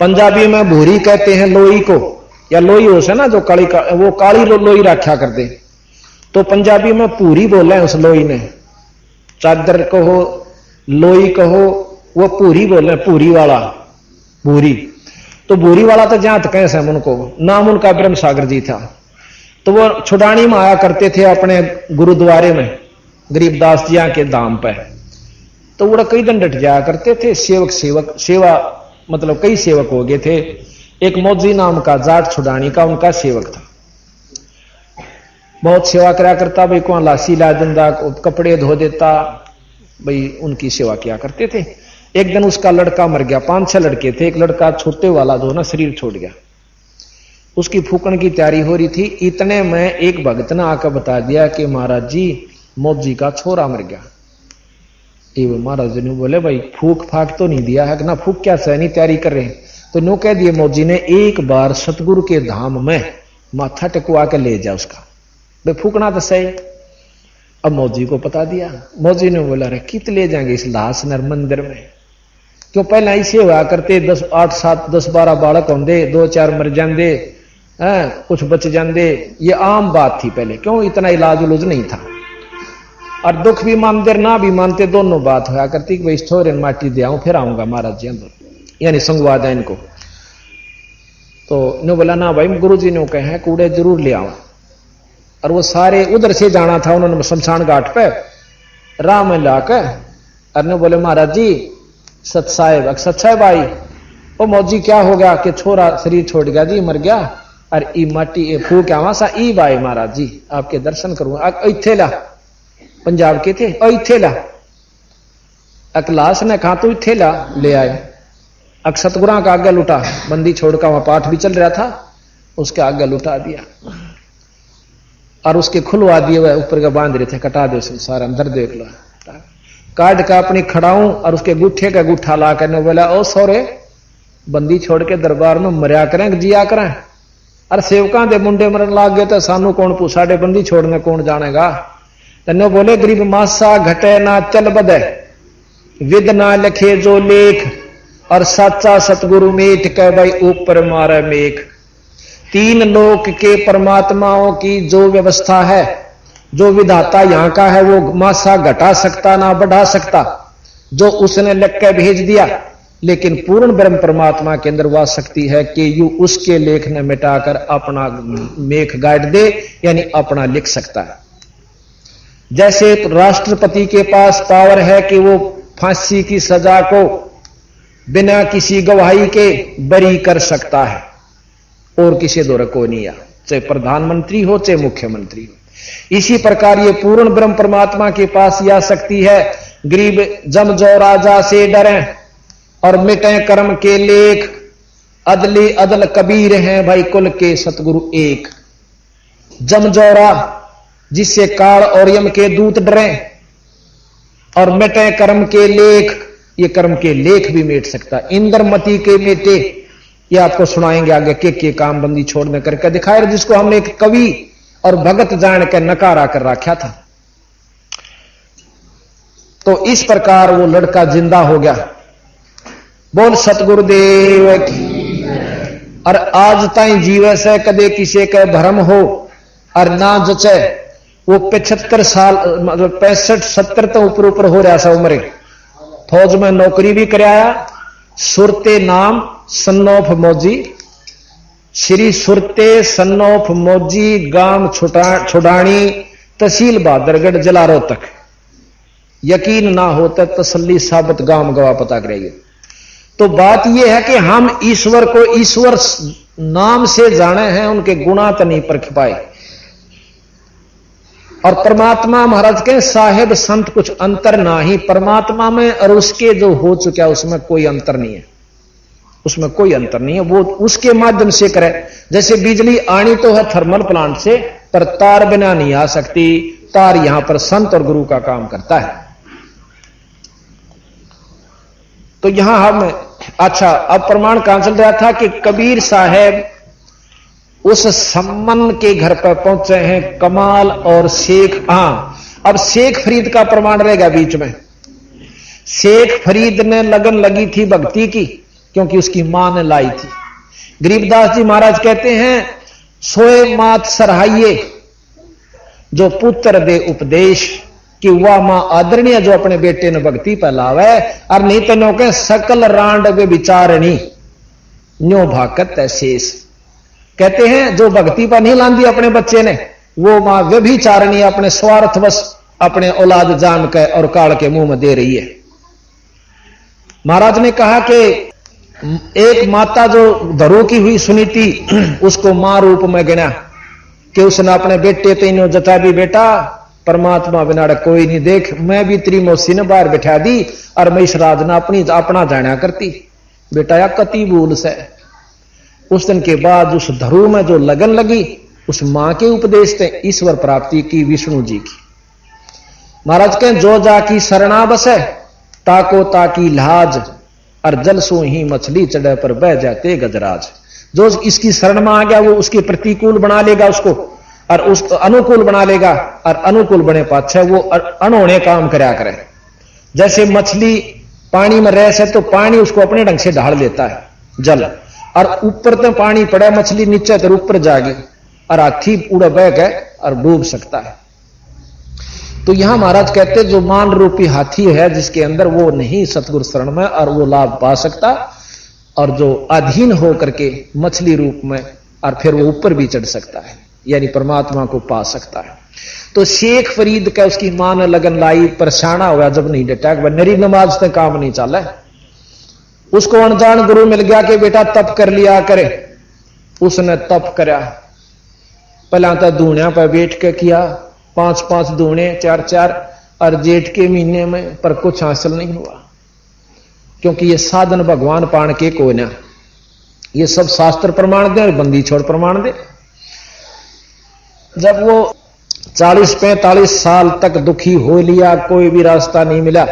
पंजाबी में भूरी कहते हैं लोई को, या लोई हो से ना जो काली वो काली लोई रखा करते। तो पंजाबी में पूरी बोला है उस लोई ने, चादर कहो लोई कहो, वो पूरी बोले, पूरी वाला भूरी। तो भूरी वाला तो जहां तक कैसे उनको नाम उनका ब्रह्म सागर जी था। तो वो छुड़ानी में आया करते थे अपने गुरुद्वारे में गरीबदास जी के दाम पे। तो वो कई दिन डट जाया करते थे। सेवा मतलब कई सेवक हो गए थे। एक मौजी नाम का जाट छुड़ानी का उनका सेवक था, बहुत सेवा करा करता भाई, को लासी ला देता, कपड़े धो देता भाई, उनकी सेवा किया करते थे। एक दिन उसका लड़का मर गया, 5-6 लड़के थे, एक लड़का छोटे वाला जो ना शरीर छोड़ गया, उसकी फूकन की तैयारी हो रही थी। इतने में एक भगत ने आकर बता दिया कि महाराज जी मौजी का छोरा मर गया। महाराज जी ने बोले भाई फूक फाक तो नहीं दिया है कि ना, फूक क्या सहनी तैयारी कर रहे हैं। तो नो कह दिए मौजी ने एक बार सतगुरु के धाम में माथा टेकवा के ले जा उसका, भाई फूकना तो सही। अब मौजी को बता दिया। मौजी ने बोला रे कित ले जाएंगे इस लाश नर मंदिर में, क्यों पहले ऐसे हुआ करते 10-12 बालक होंगे, 2-4 मर जाते, कुछ बच जाते, ये आम बात थी पहले, क्यों इतना इलाज उलूज नहीं था। और दुख भी मानते ना भी मानते दोनों बात होया करती कि भाई थोड़े माटी दे आऊं फिर आऊंगा महाराज जी अंदर, यानी संगवाद है इनको। तो इन्होंने बोला ना भाई गुरु जी ने कहे कूड़े जरूर ले आऊं। और वो सारे उधर से जाना था उन्होंने शमशान घाट पे राह में लाकर, और बोले महाराज जी सत साहेब आई, ओ मौजी क्या हो गया कि छोरा शरीर छोड़ गया जी, मर गया, और ई माटी फूक आवा सा ई बाई महाराज जी आपके दर्शन करूंगा। इथे ला, पंजाब के थे, इथे ला। अकलास ने कहा तो इथे ला, ले आए। सतगुरा का आगे लुटा, बंदी छोड़कर वहां पाठ भी चल रहा था, उसके आगे लुटा दिया और उसके खुलवा दिए हुए ऊपर का बांध रहे थे, कटा दो सारा अंदर देख लो, काट का अपनी खड़ाऊं और उसके गुट्ठे का गुट्ठा ला कर बोला ओ सोरे बंदी छोड़ के दरबार में मरिया करें जिया करें, अरे सेवका दे मुंडे मरन लाग गए तो सानू कौन पूछा, डे बंदी छोड़ने कौन जानेगा। तन्नो बोले गरीब मासा घटे ना चल बदे, विद ना लिखे जो लेख, और सच्चा सतगुरु मेट कह भाई ऊपर मारे मेख। 3 लोक के परमात्माओं की जो व्यवस्था है, जो विधाता यहां का है, वो मासा घटा सकता ना बढ़ा सकता, जो उसने लिख के भेज दिया। लेकिन पूर्ण ब्रह्म परमात्मा के अंदर वह शक्ति है कि यू उसके लेख ने मिटाकर अपना मेख गाड़ दे, यानी अपना लिख सकता है। जैसे राष्ट्रपति के पास पावर है कि वो फांसी की सजा को बिना किसी गवाही के बरी कर सकता है, और किसी दौर को नहीं आ, चाहे प्रधानमंत्री हो चाहे मुख्यमंत्री हो। इसी प्रकार ये पूर्ण ब्रह्म परमात्मा के पास यह शक्ति है। गरीब जम जो राजा से डरे और मिटे कर्म के लेख, अदली अदल कबीर हैं भाई कुल के सतगुरु एक। जमजौरा जिससे काल और यम के दूत डरे और मिटे कर्म के लेख, ये कर्म के लेख भी मिट सकता। इंद्रमती के मेटे, ये आपको सुनाएंगे आगे के काम बंदी छोड़ने करके दिखाए, जिसको हमने एक कवि और भगत जान के नकारा कर रखा था। तो इस प्रकार वो लड़का जिंदा हो गया। बोल सतगुरुदेव की। और आज ताई जीवे से कदे किसी के भरम हो और ना जचे, वो 75 साल मतलब 65-70 तो ऊपर ऊपर हो रहा सा उम्र, फौज में नौकरी भी कराया। सुरते नाम सन्नौफ मौजी, श्री सुरते सन्नौफ मौजी, गांव छुडानी, तहसील बहादुरगढ़, जिला रोहतक। यकीन ना होता तसल्ली साबित गांव गवाह पता करेंगे। तो बात यह है कि हम ईश्वर को ईश्वर नाम से जाने हैं, उनके गुणा तो नहीं परख पाए। और परमात्मा महाराज के साहेब संत कुछ अंतर ना ही परमात्मा में और उसके जो हो चुका है उसमें कोई अंतर नहीं है, उसमें कोई अंतर नहीं है। वो उसके माध्यम से करे। जैसे बिजली आनी तो है थर्मल प्लांट से, पर तार बिना नहीं आ सकती। तार यहां पर संत और गुरु का काम करता है। तो यहां हम अच्छा अब प्रमाण कहां चल रहा था कि कबीर साहब उस सम्मन के घर पर पहुंचे हैं, कमाल और शेख। अब शेख फरीद का प्रमाण रहेगा बीच में। शेख फरीद ने लगन लगी थी भक्ति की, क्योंकि उसकी मां ने लाई थी। गरीबदास जी महाराज कहते हैं, सोए मात सराहिए जो पुत्र दे उपदेश, कि वह मां आदरणीय जो अपने बेटे ने भक्ति पर लावे। और नहीं तो नो के सकल रांड वे विचारणी न्यो भाकत शेष। कहते हैं जो भक्ति पर नहीं लांदी अपने बच्चे ने, वो मां व्यभिचारणी अपने स्वार्थवश अपने औलाद जान के और काल के मुंह में दे रही है। महाराज ने कहा कि एक माता जो धरू की हुई सुनी थी, उसको मां रूप में गिना कि उसने अपने बेटे तीनों जता भी, बेटा परमात्मा बिना कोई नहीं, देख मैं भी तेरी मौसी ने बाहर बैठा दी और मैं इस राज ने अपना जाना करती। बेटा या कति भूल से। उस दिन के बाद उस धरू में जो लगन लगी, उस मां के उपदेश से ईश्वर प्राप्ति की विष्णु जी की। महाराज के जो जाकी शरणा बसे, ताको ताकी लाज, और जल सो ही मछली चढ़े पर बह जाते गजराज। जो इसकी शरण में आ गया वो उसके प्रतिकूल बना लेगा उसको, और उसको अनुकूल बना लेगा, और अनुकूल बने पाछे वो अनहोने काम करया करे। जैसे मछली पानी में रह से तो पानी उसको अपने ढंग से ढाल लेता है जल, और ऊपर तो पानी पड़े, मछली नीचे तो ऊपर जाएगी, और हाथी उड़ा बह गए और डूब सकता है। तो यहां महाराज कहते जो मान रूपी हाथी है जिसके अंदर, वो नहीं सतगुरु शरण में और वो लाभ पा सकता, और जो अधीन हो करके मछली रूप में और फिर वो ऊपर भी चढ़ सकता है, यानी परमात्मा को पा सकता है। तो शेख फरीद का उसकी मां ने लगन लाई, परेशाना हुआ जब नहीं डटा, नरी नमाज से काम नहीं चला। उसको अनजान गुरु मिल गया कि बेटा तप कर लिया करे। उसने तप करा, पहला तो धूणिया पर बैठ के किया, 5-5 धूणे 4-4, और जेठ के महीने में, पर कुछ हासिल नहीं हुआ, क्योंकि ये साधन भगवान पाण के को ना, ये सब शास्त्र प्रमाण दे और बंदी छोड़ प्रमाण दे। जब वो 40-45 साल तक दुखी हो लिया, कोई भी रास्ता नहीं मिला,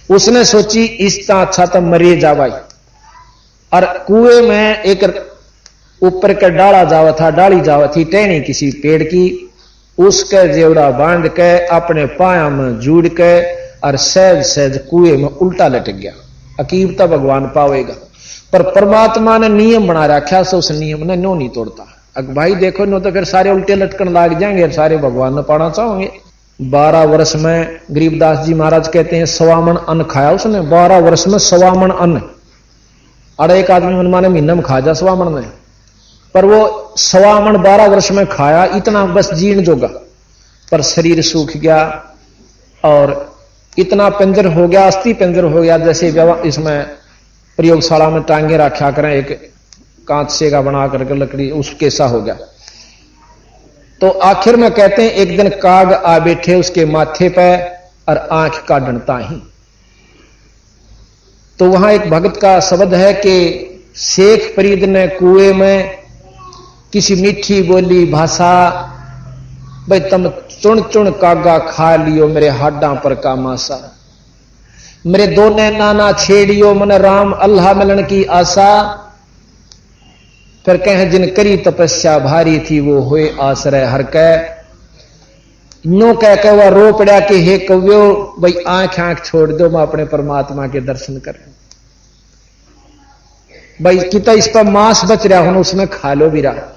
उसने सोची इसका अच्छा तो मरे जावाई। और कुएं में एक ऊपर का डाला जावा था, डाली जावा थी टहनी किसी पेड़ की, उसके जेवड़ा बांध के अपने पाया में जुड़ के और सहज सहज कुएं में उल्टा लटक गया। अकीब तो भगवान पावेगा, पर परमात्मा ने नियम बना रखा, सो उस नियम ने नो नहीं तोड़ता। अब भाई देखो नो तो फिर सारे उल्टे लटकन लाग जाएंगे, सारे भगवान ने पाना चाहोगे। 12 वर्ष में गरीबदास जी महाराज कहते हैं 1.25 मन अन्न खाया उसने। 12 वर्ष में 1.25 मन अन्न, अरे एक आदमी मनमाने महीने में खा जा 1.25 मन में, पर वो 1.25 मन 12 वर्ष में खाया, इतना बस जीण जोगा। पर शरीर सूख गया और इतना पिंजर हो गया, अस्थि पिंजर हो गया, जैसे इसमें प्रयोगशाला में टांगे रखा करें एक कांच से का बना करके लकड़ी, उस कैसा हो गया। तो आखिर में कहते हैं एक दिन काग आ बैठे उसके माथे पे और आंख का डंटा ही। तो वहां एक भगत का शब्द है कि शेख फरीद ने कुएं में किसी मीठी बोली भाषा, भाई तुम चुन चुन कागा खा लियो मेरे हाडा पर का मासा, मेरे दोने नाना छेड़ियो मन राम अल्लाह मिलन की आशा। फिर कहें जिन करी तपस्या भारी थी वो हुए आश्रय हर कै, नो कह के वह रो पड़ा कि हे कव्यो भाई आंख आंख छोड़ दो, मैं अपने परमात्मा के दर्शन करें। भाई कितना इस पर मांस बच रहा हूं उसमें खा लो भी रहा,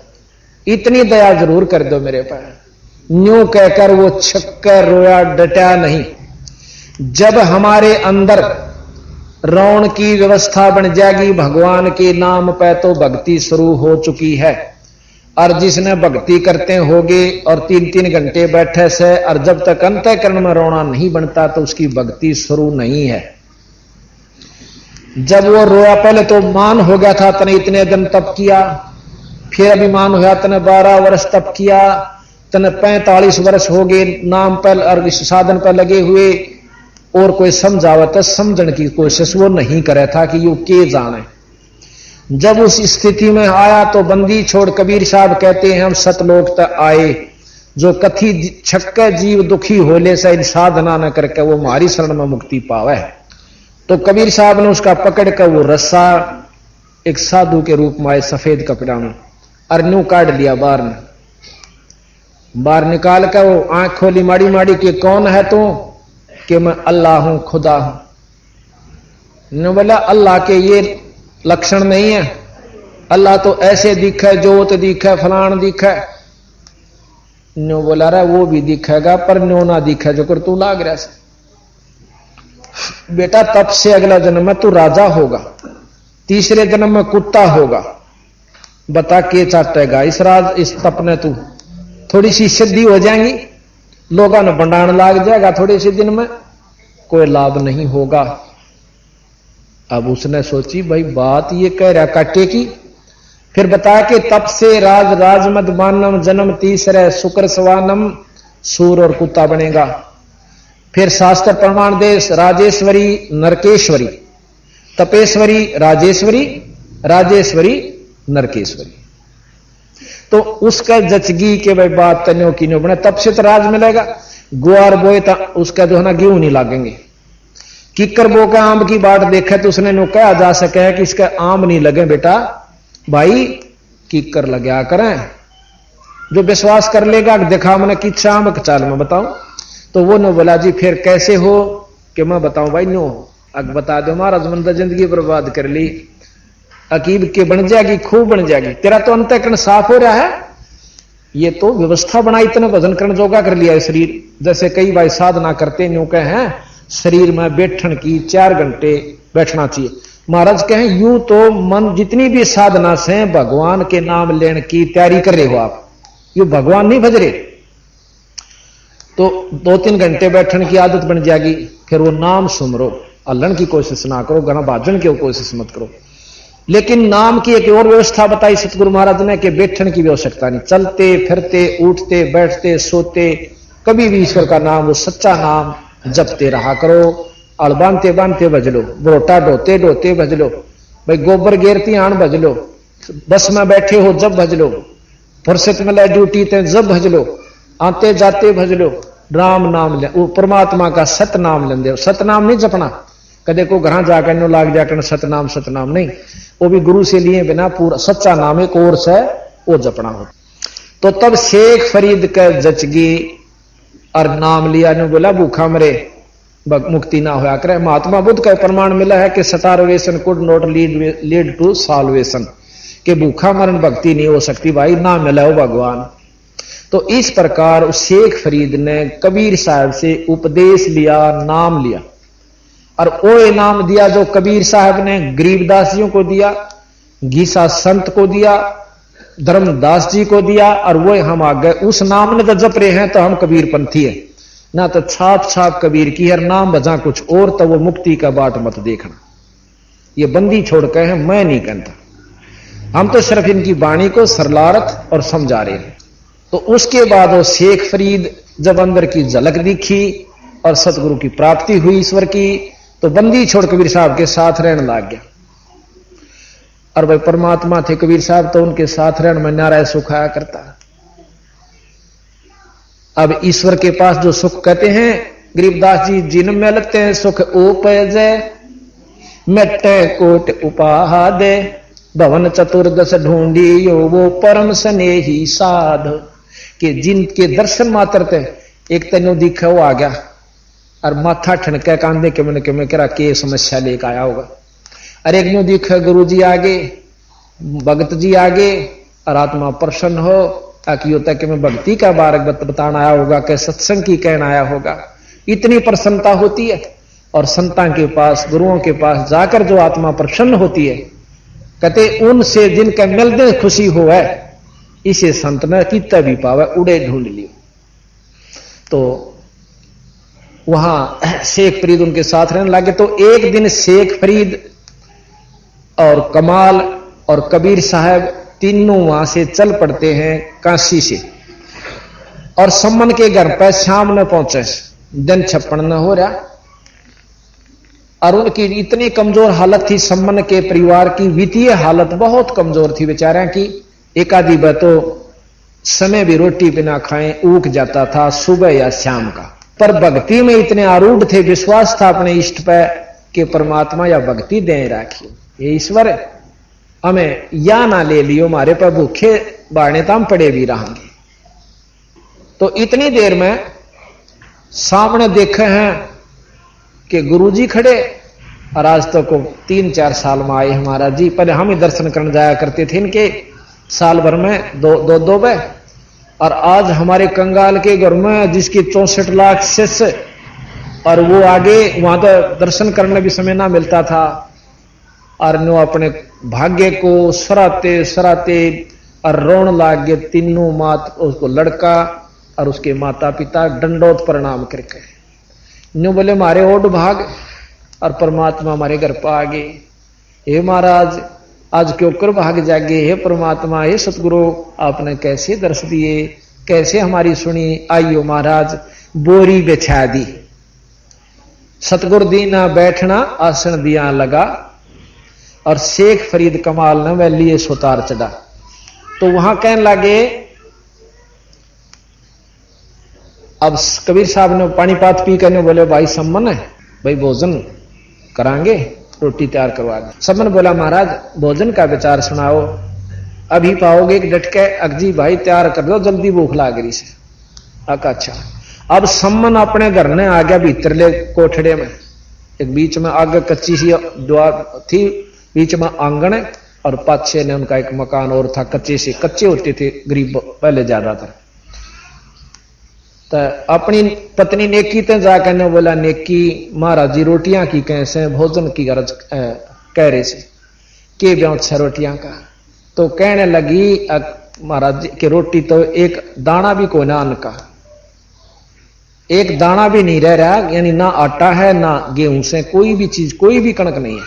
इतनी दया जरूर कर दो मेरे पर। न्यू कहकर वो छक्कर रोया, डटा नहीं। जब हमारे अंदर रौन की व्यवस्था बन जाएगी, भगवान के नाम पे तो भक्ति शुरू हो चुकी है। और जिसने भक्ति करते होगे और 3-3 घंटे बैठे से, और जब तक अंतःकरण में रोना नहीं बनता तो उसकी भक्ति शुरू नहीं है। जब वो रोया, पहले तो मान हो गया था, तने इतने दिन तप किया, फिर अभिमान हुआ, तने 12 वर्ष तप किया, तने 45 वर्ष हो गए नाम पर और इस साधन पर लगे हुए, और कोई समझावत समझने की कोशिश वो नहीं करे था कि यू के जाने। जब उस स्थिति में आया तो बंदी छोड़ कबीर साहब कहते हैं हम सतलोक तक आए, जो कथी छक्के जीव दुखी होले से इन साधना न करके वो हमारी शरण में मुक्ति पावे। तो कबीर साहब ने उसका पकड़ कर वो रस्सा एक साधु के रूप में आए सफेद कपड़ा में, अरनू काट लिया बाहर ने, बाहर निकाल कर वो आंख खोली माड़ी माड़ी कि कौन है तू? कि मैं अल्लाह हूं, खुदा हूं। ने बोला अल्लाह के ये लक्षण नहीं है, अल्लाह तो ऐसे दिखे, जोत दिखे, फलान दिखे। न्यो बोला रहा वो भी दिखेगा पर न्यो ना दिखे जो कर तू लाग रहा से। बेटा तब से अगला जन्म में तू राजा होगा, तीसरे जन्म में कुत्ता होगा। बता के चाटेगा इस तप ने तू? थोड़ी सी सिद्धि हो जाएंगी, लोगों ने भंडारण लाग जाएगा थोड़े से दिन में, कोई लाभ नहीं होगा। अब उसने सोची भाई बात ये कह रहा काटे की। फिर बताया कि तप से राजमद मानम जन्म तीसरे शुक्र सवानम, सूर और कुत्ता बनेगा। फिर शास्त्र प्रमाण देश राजेश्वरी नरकेश्वरी, तपेश्वरी राजेश्वरी, राजेश्वरी नरकेश्वरी। तो उसका जचगी के भाई बात तन्यो की नो बने, तब से तो राज मिलेगा। गुआर बोए तो उसका जो है ना गेहूं नहीं लागेंगे। किकर बो का आम की बाट देखे तो उसने नो कहा जा सके है कि इसका आम नहीं लगे बेटा, भाई किकर लगा करें। जो विश्वास कर लेगा दिखा मैंने किच्छा आम चाल में बताऊं, तो वो नो बोला जी फिर कैसे हो? कि मैं बताऊं भाई नो, अब बता दो महाराज मन जिंदगी बर्बाद कर ली, अकीब के बन जाएगी, खूब बन जाएगी, तेरा तो अंतःकरण साफ हो रहा है। ये तो व्यवस्था बनाई, इतने भजन करण जोगा कर लिया शरीर। जैसे कई भाई साधना करते न्यू कहे हैं शरीर में बैठन की 4 घंटे बैठना चाहिए। महाराज कहें यूं तो मन जितनी भी साधना से भगवान के नाम लेने की तैयारी कर रहे हो आप, यू भगवान नहीं भज रहे, तो 2-3 घंटे बैठने की आदत बन जाएगी। फिर वो नाम सुमरो, अल्लन की कोशिश ना करो, गाना बाजन की कोशिश मत करो। लेकिन नाम की एक और व्यवस्था बताई सतगुरु महाराज ने कि बैठने की आवश्यकता नहीं, चलते फिरते उठते बैठते सोते कभी भी ईश्वर का नाम, वो सच्चा नाम जपते रहा करो। और बांधते बांधते भज लो, बोटा ढोते ढोते भज लो, भाई गोबर गेरती आन भज लो, बस में बैठे हो जब भज लो, फुर्सत में ले ड्यूटी ते जब भज लो, आते जाते भज लो, राम नाम ले, वो परमात्मा का सत नाम लेंदे हो। सत नाम नहीं जपना, कदे को घर जाकर नो लाग जाकर सतनाम नहीं, वो भी गुरु से लिए बिना पूरा सच्चा नाम एक कोर्स है वो जपना हो। तो तब शेख फरीद का जचगी और नाम लिया ने बोला भूखा मरे मुक्ति ना होया करे। महात्मा बुद्ध का प्रमाण मिला है कि starvation could not lead to salvation, कि भूखा मरण भक्ति नहीं हो सकती भाई, ना मिला हो भगवान। तो इस प्रकार शेख फरीद ने कबीर साहब से उपदेश लिया, नाम लिया, और वो इनाम दिया जो कबीर साहब ने गरीबदास जी को दिया, गीसा संत को दिया, धर्मदास जी को दिया, और वो हम आ गए उस नाम ने तो जप रहे हैं तो हम कबीर पंथी है ना, तो छाप छाप कबीर की हर नाम बजा कुछ और, तो वो मुक्ति का बाट मत देखना। ये बंदी छोड़ के हैं, मैं नहीं कहता, हम तो सिर्फ इनकी वाणी को सरलारथ और समझा रहे हैं। तो उसके बाद वो शेख फरीद जब अंदर की झलक दिखी और सतगुरु की प्राप्ति हुई ईश्वर की, तो बंदी छोड़ कबीर साहब के साथ रहने लग गया। और भाई परमात्मा थे कबीर साहब, तो उनके साथ रहने में नारायण सुख आया करता। अब ईश्वर के पास जो सुख कहते हैं गरीबदास जी जिन में लगते हैं सुख उपजे मेटे कोट उपाहा दे, भवन चतुर्दश ढूंढी यो वो परम स्नेही साध, के जिनके दर्शन मात्र थे एक तेनो दिखा वो आ गया और माथा ठनके कांधे के मन के में करा के समस्या लेकर आया होगा। अरे एक न्यू दिखा गुरु जी आगे, भगत जी आगे, और आत्मा प्रसन्न हो, आखिर होता कि मैं भक्ति का बारक बताना आया होगा, कि सत्संग की कहना आया होगा। इतनी प्रसन्नता होती है। और संतां के पास, गुरुओं के पास जाकर जो आत्मा प्रसन्न होती है, कहते उनसे जिनके मिलते खुशी हो है, इसे संत ने कितना भी पावे उड़े ढूंढ लियो। तो वहां शेख फरीद उनके साथ रहने लगे। तो एक दिन शेख फरीद और कमाल और कबीर साहब तीनों वहां से चल पड़ते हैं काशी से, और सम्मन के घर पर शाम न पहुंचे, दिन छप्पन न हो रहा। और उनकी इतनी कमजोर हालत थी, सम्मन के परिवार की वित्तीय हालत बहुत कमजोर थी बेचारा की। एक आधी बार तो समय भी रोटी बिना खाए ऊख जाता था, सुबह या शाम का। पर भक्ति में इतने आरूढ़ थे, विश्वास था अपने इष्ट पे कि परमात्मा या भक्ति दे राखी, ये ईश्वर हमें या ना ले लियो, हमारे पर भूखे बाढ़ने तो हम पड़े भी रहेंगे। तो इतनी देर में सामने देखे हैं कि गुरुजी खड़े, और आज तो को 3-4 साल में आए हमारा जी। पहले हम ही दर्शन करने जाया करते थे इनके साल भर में दो बे, और आज हमारे कंगाल के घर में जिसकी 64 लाख शिष्य, और वो आगे वहां तो दर्शन करने भी समय ना मिलता था। और नो अपने भाग्य को सराते सराते और रोन लाग गए तीनों मात, उसको लड़का और उसके माता पिता दंडोत प्रणाम करके नो बोले मारे ओड भाग, और परमात्मा हमारे घर पर आ गए। हे महाराज आज क्यों कर भाग जागे, हे परमात्मा, हे सतगुरु आपने कैसे दर्श दिए, कैसे हमारी सुनी। आइयो महाराज बोरी बिछा दी, सतगुरु दीना बैठना आसन दिया लगा, और शेख फरीद कमाल ने वह लिए सुतार चढ़ा। तो वहां कहने लगे, अब कबीर साहब ने पानी पात पी करने बोले भाई सम्मन है, भाई भोजन करांगे, रोटी तैयार करवा दे। सम्मन बोला महाराज भोजन का विचार सुनाओ, अभी पाओगे एक डटके, अगजी भाई तैयार कर दो जल्दी भूख लाग रही से। अच्छा। अब सम्मन अपने घर ने आ गया भीतरले कोठड़े में, एक बीच में आग कच्ची सी द्वार थी, बीच में आंगन है, और पाछे ने उनका एक मकान और था, कच्चे से कच्चे होते थे गरीब पहले ज्यादातर। तो अपनी पत्नी नेकी ते जाकर ने बोला नेकी महाराज जी रोटियां की कैसे, भोजन की गरज कह रहे से के ब्याह 6 रोटियां का। तो कहने लगी महाराज जी की रोटी तो एक दाना भी कोई ना अन्न का, एक दाना भी नहीं रह रहा, यानी ना आटा है ना गेहूं से कोई भी चीज, कोई भी कणक नहीं है।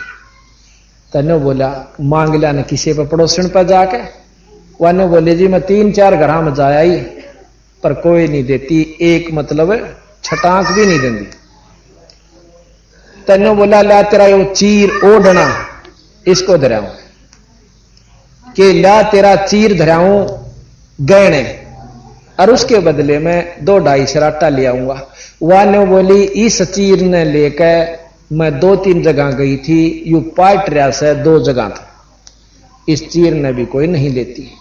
तने बोला मांग लिया ने किसी पर पड़ोसन पर जाके, वाने बोले जी मैं 3-4 घर में जाया ही, पर कोई नहीं देती, एक मतलब छटाक भी नहीं देती। तने बोला ला तेरा यो चीर ओढ़ना इसको धराऊं, कि ला तेरा चीर धराऊं गहने, और उसके बदले में 2-2.5 सराटा ले आऊंगा। वाने बोली इस चीर ने लेकर मैं 2-3 जगह गई थी, यू पाट रहा से 2 जगह था, इस चीर ने भी कोई नहीं लेती।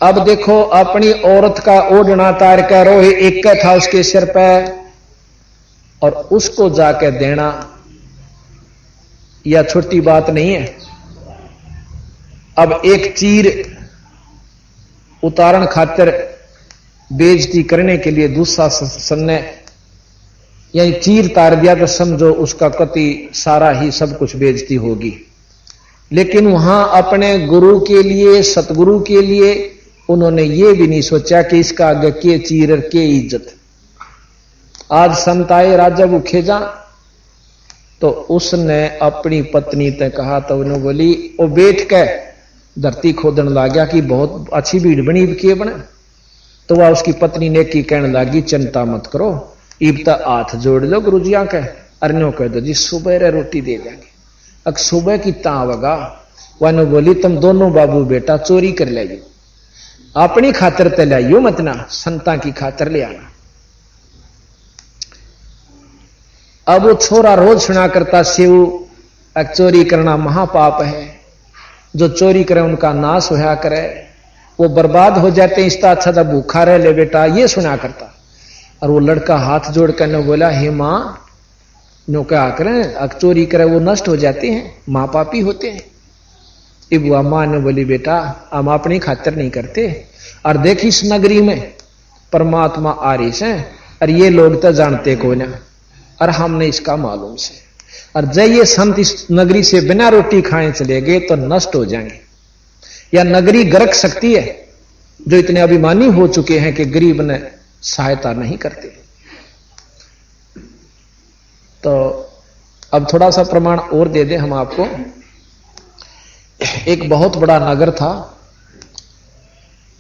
अब देखो अपनी औरत का ओढ़ना तार कर रो एक था उसके सिर पे, और उसको जाके देना यह छोटी बात नहीं है। अब एक चीर उतारण खातिर बेइज्जती करने के लिए दूसरा सन्ने यानी चीर तार दिया तो समझो उसका कति सारा ही सब कुछ बेइज्जती होगी। लेकिन वहां अपने गुरु के लिए, सतगुरु के लिए उन्होंने ये भी नहीं सोचा कि इसका आगे के चीर और के इज्जत। आज संत आए राजा भूखे जा, तो उसने अपनी पत्नी ते कहा, तो उन्होंने बोली वो बैठ के धरती खोदन लग गया कि बहुत अच्छी भीड़ बनी के बने। तो वह उसकी पत्नी ने की कहने लगी चिंता मत करो, इब तक हाथ जोड़ लो गुरुजिया के, अरनो कह दो जी सुबह रोटी दे देंगे। अब सुबह की तावगा वन बोली तुम दोनों बाबू बेटा चोरी कर लाइयो, अपनी खातर ते लाइयो मत ना, संता की खातर ले आना। अब वो छोरा रोज सुना करता शिव चोरी करना महापाप है, जो चोरी करे उनका नाश होया करे, वो बर्बाद हो जाते हैं, इसका अच्छा था भूखा रह ले बेटा, ये सुना करता। और वो लड़का हाथ जोड़ कर ने बोला हे मां नो क्या करें, चोरी करे वो नष्ट हो जाते हैं, मां पापी होते हैं, इब हुआ मां ने बोली बेटा हम अपनी खातिर नहीं करते, और देख इस नगरी में परमात्मा आ रही से, और ये लोग तो जानते को ना, और हमने इसका मालूम से, और जब ये संत इस नगरी से बिना रोटी खाए चले गए तो नष्ट हो जाएंगे, या नगरी गरक सकती है, जो इतने अभिमानी हो चुके हैं कि गरीब ने सहायता नहीं करते। तो अब थोड़ा सा प्रमाण और दे दें हम आपको। एक बहुत बड़ा नगर था,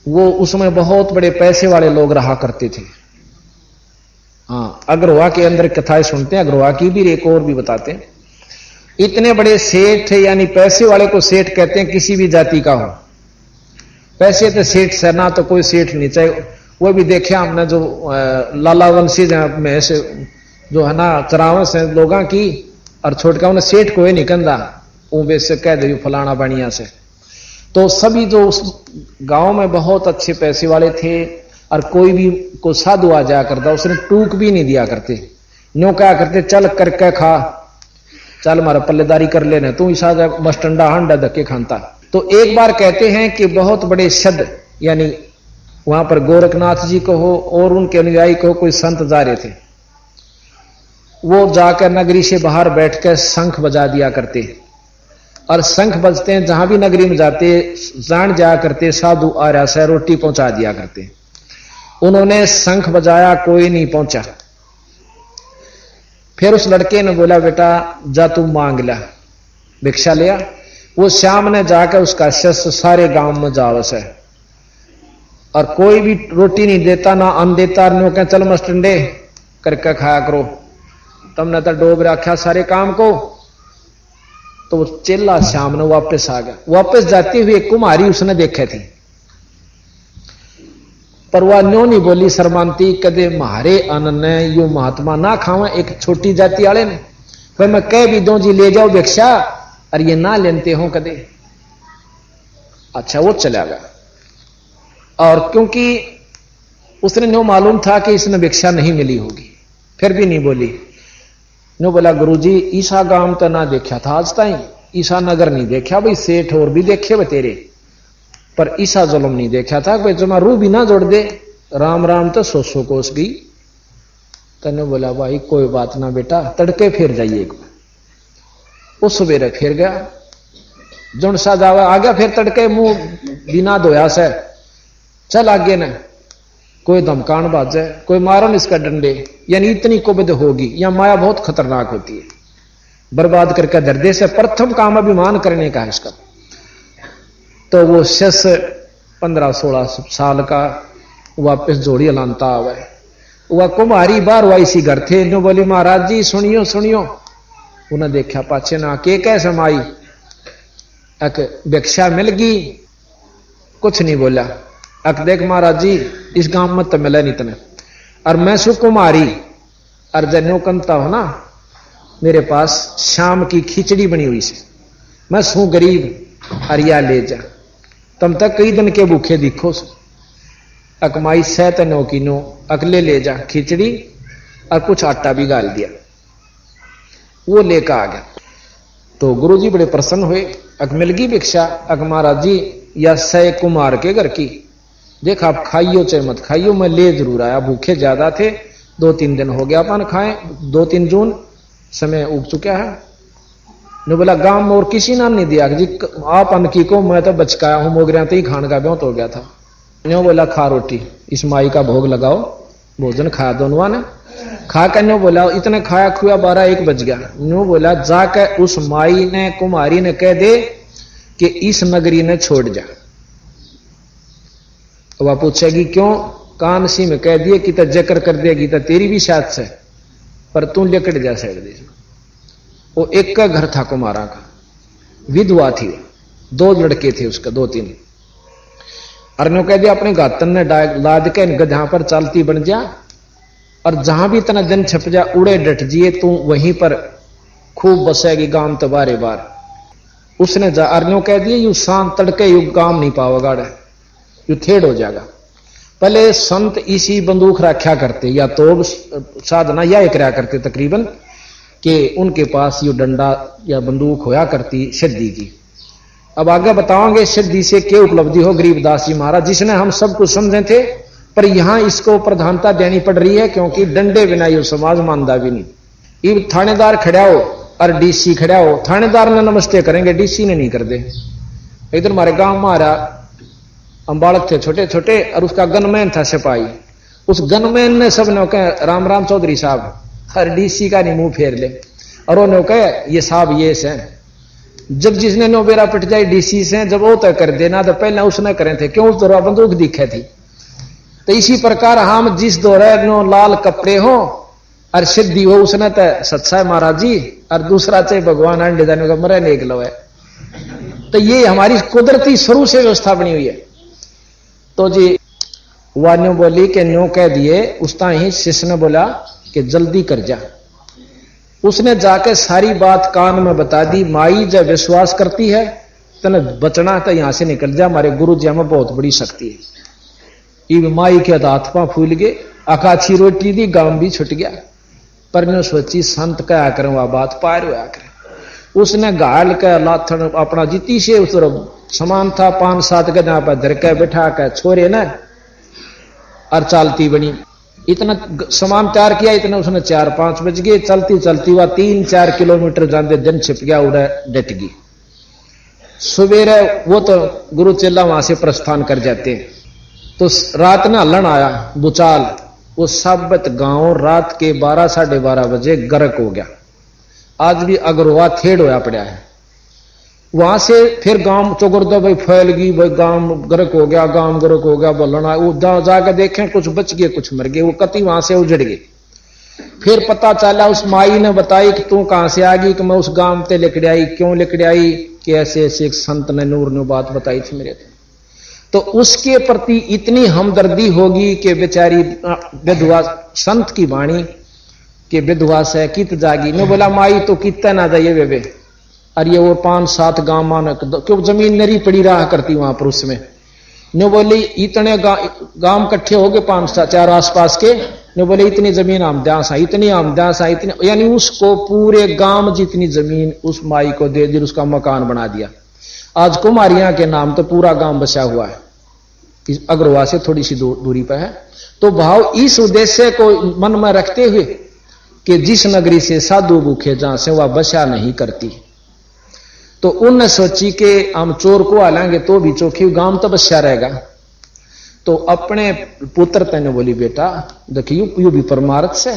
वो उसमें बहुत बड़े पैसे वाले लोग रहा करते थे। हाँ, अग्रवा के अंदर कथाएं सुनते हैं, अग्रवा की भी एक और भी बताते हैं। इतने बड़े सेठ, यानी पैसे वाले को सेठ कहते हैं, किसी भी जाति का हो, पैसे तो सेठ से ना तो कोई सेठ नहीं चाहिए। वो भी देखा हमने जो लाला वंशी में से जो है ना चरावस है लोगों की, और छोटका उन्हें सेठ को ही नहीं कंधा, वो वैसे कह दे फलाना बढ़िया से। तो सभी जो उस गांव में बहुत अच्छे पैसे वाले थे, और कोई भी को साधु आ जाया करता उसने टूक भी नहीं दिया करते, न्यू क्या करते चल करके खा, चल मारा पल्लेदारी कर लेने, तू ईसा मस्टंडा हंडा धक्के खानता। तो एक बार कहते हैं कि बहुत बड़े शद, यानी वहां पर गोरखनाथ जी को हो और उनके अनुयायी को कोई संत जा रहे थे, वो जाकर नगरी से बाहर बैठकर शंख बजा दिया करते, और शंख बजते हैं जहां भी नगरी में जाते जान जाया करते साधु आ रहा से रोटी पहुंचा दिया करते। उन्होंने शंख बजाया, कोई नहीं पहुंचा। फिर उस लड़के ने बोला बेटा जा तू मांग ला, भिक्षा लिया। वो शाम ने जाकर उसका शिष्य सारे गांव में जावस है, और कोई भी रोटी नहीं देता, ना अन्न देता, नो कह चल मस्टंडे करके खाया करो, तुमने तो डोब रखा सारे काम को। तो वो चेला शाम ने वापस आ गया। वापस जाते हुए कुमारी उसने देखे थी, पर वह न्यों नहीं बोली शर्मांती, कदे मारे अन्न ने यू महात्मा ना खावा, एक छोटी जाति वाले ने। फिर मैं कह भी दो जी ले जाओ भिक्षा, और ये ना लेते हो कदे। अच्छा, वो चला गया, और क्योंकि उसने न्यों मालूम था कि इसने भिक्षा नहीं मिली होगी, फिर भी नहीं बोली। नो बोला गुरुजी ईसा गांव तो ना देखा था आज ताई, ईसा नगर नहीं देखा भाई, सेठ और भी देखे वे तेरे, पर ईसा जुल्म नहीं देखा था भाई, जो रू भी ना जोड़ दे, राम राम तो 100 कोस गई। तने बोला भाई कोई बात ना बेटा, तड़के फिर जाइए एक बार। वो सवेरे फिर गया, जुन सा जावा आ गया, फिर तड़के मुंह बिना धोया से चल आगे न, कोई धमकान बाजे, कोई मारन इसका डंडे, यानी इतनी कुबद होगी। या माया बहुत खतरनाक होती है, बर्बाद करके दर्दे से प्रथम काम अभिमान करने का है इसका। तो वो शिष्य 15-16 साल का वापस जोड़ी लानता आवे। वह कुमारी बार वाई सी घर थे, नो बोली महाराज जी सुनियो सुनियो। उन्हें देखा पाछे ना के कैसे माई, अक भिक्षा मिल गई, कुछ नहीं बोला। अक देख महाराज जी इस गांव में तो मिले नहीं तने, और मैं सु कुमारी, और जन्यो कंता हो ना, मेरे पास शाम की खिचड़ी बनी हुई से, मैं सू गरीब, अरिया ले जा, तुम तक कई दिन के भूखे दिखो से। अकमाई सह तनो की नो, अकले ले जा खिचड़ी, और कुछ आटा भी गाल दिया, वो लेकर आ गया। तो गुरुजी बड़े प्रसन्न हुए, अक मिल गई भिक्षा। अक महाराज जी या सह कुमार के घर की, देख आप खाइयो चाहे मत खाइयो, मैं ले जरूर आया, भूखे ज्यादा थे, 2-3 दिन हो गया अपन खाए, 2-3 जून समय उग चुका है। ने बोला गांव में और किसी नाम नहीं दिया जी, आप अन की को, मैं तो बचकाया हूं, मोगरिया तो ही खान का ब्योत हो गया था। न्यो बोला खा रोटी, इस माई का भोग लगाओ, भोजन खाया दोनों ने। खा कर न्यो बोला इतने खाया खुआ 12-1 बज गया। न्यो बोला जाकर उस माई ने कुमारी ने कह दे कि इस नगरी ने छोड़ जा। वह पूछेगी क्यों, कान सी में कह दिए कि तो जकर कर देगी तो तेरी भी साथ से, पर तू लेकर जा साइड दे। वो एक का घर था कुमारा का, विधवा थी, 2 लड़के थे उसका, 2-3। अरनो कह दिया अपने गातन ने लाद के गधा पर चालती बन जा, और जहां भी इतना दिन छप जा उड़े डट जिए, तू वहीं पर खूब बसेगी, गांव तो बारे बार। उसने जा अरनो कह दिया यू शांत तड़के यू गांव नहीं पाओगा, यू थेड़ हो जाएगा। पहले संत इसी बंदूक रखा करते, या तो साधना या एक रहा करते तकरीबन, कि उनके पास यू डंडा या बंदूक होया करती सिद्धि की। अब आगे बताओगे सिद्धि से क्या उपलब्धि हो गरीबदास जी महाराज, जिसने हम सब कुछ समझे थे, पर यहां इसको प्रधानता देनी पड़ रही है, क्योंकि डंडे बिना ये समाज मानदा भी नहीं। ये थानेदार खड़ा हो और डीसी खड़ा हो, थानेदार ने नमस्ते करेंगे, डीसी ने नहीं कर दे। इधर हमारे गांव में आ रहा, हम बालक थे छोटे छोटे, और उसका गनमैन था सिपाही। उस गनमैन ने सब ने कहा राम राम चौधरी साहब, हर डीसी का नहीं मुंह फेर ले, और उन्होंने कहा ये साहब ये से। जब जिसने नो बेरा पिट जाए डीसी से, जब वो तय कर देना तो पहले उसने करे थे, क्यों? उस दौरा बंदूक दिखे थी। तो इसी प्रकार हम जिस दौरे नो लाल कपड़े हो और सिद्धि हो, उसने तो सच्चा है महाराज जी, और दूसरा चाहे भगवान अंडे जाने का मरे नहीं लो है। तो ये हमारी कुदरती शुरू से व्यवस्था बनी हुई है। तो जी वह न्यू बोली कि न्यू कह दिए, उसता ही शिष्य ने बोला कि जल्दी कर जा। उसने जाके सारी बात कान में बता दी। माई जब विश्वास करती है तने बचना तो यहां से निकल जा, हमारे गुरु जी में बहुत बड़ी शक्ति है। ये माई के हाथ पा फूल गए, अकाछी रोटी दी, गांव भी छुट गया। पर ने सोची संत क्या करें, वह बात पार हुआ करें। उसने गाल के लाथन अपना जीती से उस समान था, 5-7 गधा पर धर के बैठा के छोरे न और चालती बनी। इतना सामान तैयार किया, इतना उसने 4-5 बज गए। चलती चलती हुआ 3-4 किलोमीटर जाते दिन छिप गया, उड़ा डट गई। सवेरे वो तो गुरु चेला वहां से प्रस्थान कर जाते हैं। तो रात ना हलन आया भूचाल, वो साबत गांव रात के 12-12:30 बजे गर्क हो गया। आज भी अगरवा थेड़ होया पड़ा है। वहां से फिर गांव चौगुर्दा भाई फैल गई, भाई गांव गर्क हो गया, गांव गर्क हो गया, बोलना वो जाकर देखें कुछ बच गए कुछ मर गए, वो कति वहां से उजड़ गए। फिर पता चला, उस माई ने बताई कि तू कहां से आ गई, कि मैं उस गांव ते लेकर आई। क्यों लेकर आई? कि ऐसे ऐसे एक संत ने नूर ने बात बताई थी मेरे। तो उसके प्रति इतनी हमदर्दी होगी कि बेचारी विधवा संत की वाणी के विधवा से कित जागी। ने बोला माई तो कितना ना जाइए बेबे, और ये वो 5-7 गांव मानक, क्यों जमीन नरी पड़ी रहा करती वहां पर उसमें। ने बोली इतने गांव इकट्ठे हो गए 5-4 आसपास के। ने बोले इतनी जमीन आमदास है, इतनी आमदास है, इतनी, यानी उसको पूरे गांव जितनी जमीन उस माई को दे दी, उसका मकान बना दिया। आज कुमारियां के नाम तो पूरा गांव बसा हुआ है, अग्रवा से थोड़ी सी दूरी पर है। तो भाव इस उद्देश्य को मन में रखते हुए कि जिस नगरी से साधु भूखे जहां से वह बसा नहीं करती, तो उनने सोची कि हम चोर को हालेंगे तो भी चौकी गांव तो बसा रहेगा। तो अपने पुत्र तेने बोली बेटा देखियो यू भी परमार्थ से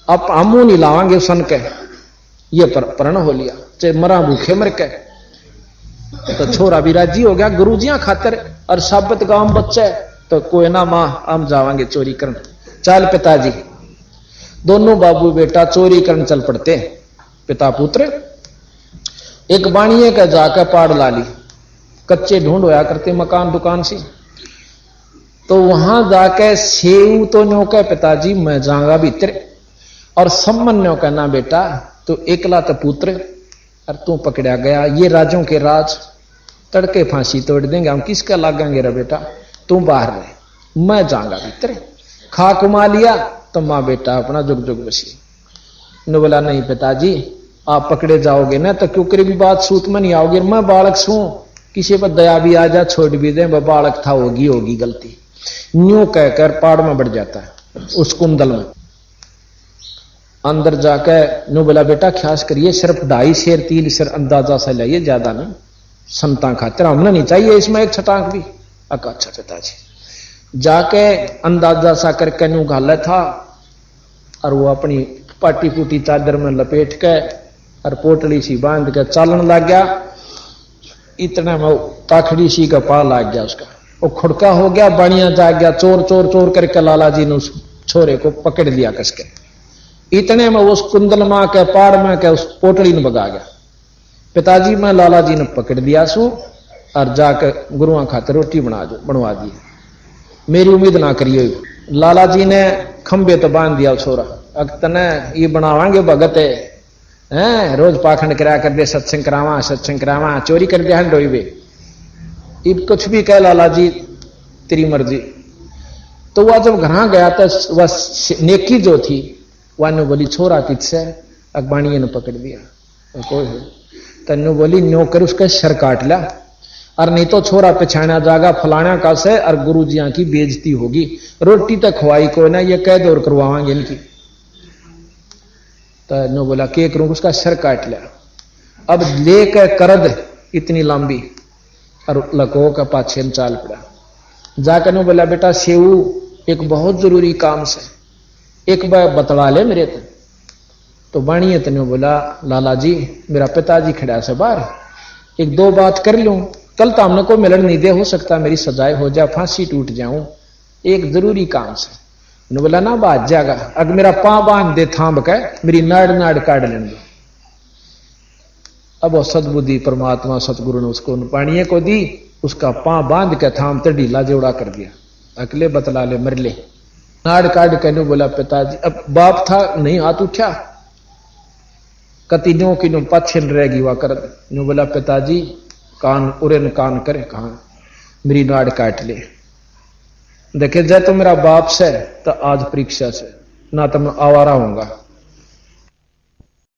अब हम नहीं लावांगे सन के, ये प्रण हो लिया, चाहे मरा भूखे मर के। तो छोरा भी राजी हो गया गुरुजियां खातर, और साबत गांव बच्चे तो कोई ना मां हम जावांगे चोरी करन। चल पिताजी, दोनों बाबू बेटा चोरी करन चल पड़ते। पिता पुत्र एक बाणिये का जाकर पाड़ ला ली, कच्चे ढूंढ होया करते मकान दुकान से। तो वहां जाके सेव तो न्यो के पिताजी मैं जाऊंगा भीतर, और सम्मन न्यो कहना बेटा तो एकला तो पुत्र और तू पकड़ा गया, ये राजों के राज, तड़के फांसी तोड़ देंगे हम, किसका लागेंगे रे बेटा, तू बाहर रहे, मैं जाऊंगा भीतर। खा कुमा लिया तो मां बेटा अपना जुग जुग बसी। ने बोला नहीं पिताजी आप पकड़े जाओगे ना तो क्यों करी भी बात सूत में नहीं आओगे, मैं बालक सू, किसी पर दया भी आ जा छोड़ भी दे, वह बालक था होगी गलती। न्यू कहकर पाड़ में बढ़ जाता है उस कुंदल में। अंदर जाकर नु बोला बेटा ख्यास करिए, सिर्फ 2.5 सेर 3 सेर अंदाजा से लाइए, ज्यादा नहीं, संता खातिर हमने नहीं चाहिए इसमें एक छटांक भी। अच्छा पिताजी जाके अंदाजा सा करके न्यू घाला था, और वो अपनी पाटी फूटी चादर में लपेट के और पोटली सी बांध के चालन लग गया। इतने में ताखड़ी सी का पा लग गया उसका, वो खुड़का हो गया, बाणिया जाग गया, चोर चोर चोर करके लाला जी ने उस छोरे को पकड़ लिया कसके। इतने में उस कुंदल मां के पाड़ में के उस पोटली ने भगा गया। पिताजी में लाला जी ने पकड़ दिया सू और जाकर गुरुआ खातिर रोटी बनवा दी। मेरी उम्मीद ना करिए, लाला जी ने खंबे तो बांध दिया छोरा, अगतने ये बनावांगे भगत है, रोज पाखंड करा कर दे, सत्संग करावा, चोरी कर दे हंडोई वे, इब कुछ भी कह लाला जी तेरी मर्जी। तो वह जब घर गया तो वह नेकी जो थी वह ने बोली छोरा किससे, अगबाणिये ने पकड़ दिया। कोई तन्नू बोली न्यो कर उसका सर काट ला, और नहीं तो छोरा पिछाना जागा फलाना का से और गुरु जिया की बेइज्जती होगी, रोटी तक खवाई को ना, ये कैद और करवाएंगे इनकी। तन्नू बोला के करूं, उसका सर काट लिया। अब लेकर करद इतनी लंबी और लको का पाछे में चाल पड़ा। जाकर नो बोला बेटा सेऊ एक बहुत जरूरी काम से एक बार बतला ले मेरे तक। तो बाणी तने बोला लाला जी मेरा पिताजी खड़ा से बाहर, एक दो बात कर लूं, कल तो हमने को मिलन नहीं दे, हो सकता मेरी सजाए हो जा, फांसी टूट जाऊं, एक जरूरी काम से। उन्होंने बोला ना बात जाएगा, अगर मेरा पांव बांध दे थांब के, मेरी नाड़ नाड़ काट लेंगे। अब वो सदबुद्धि परमात्मा सतगुरु ने उसको पाणिये को दी, उसका पांव बांध के थाम ते ढीला जोड़ा कर दिया, अकले बतला ले मर ले। नाड़ काट के नो बोला पिताजी, अब बाप था नहीं हाथ उठा, कति नो की नो पाछे रहेगी वह कर नो बोला पिताजी कान उरे कान करे, कहा मेरी नाड़ काट ले। देखे जाए तो मेरा बाप से तो आज परीक्षा से ना तो मैं आवारा होऊंगा,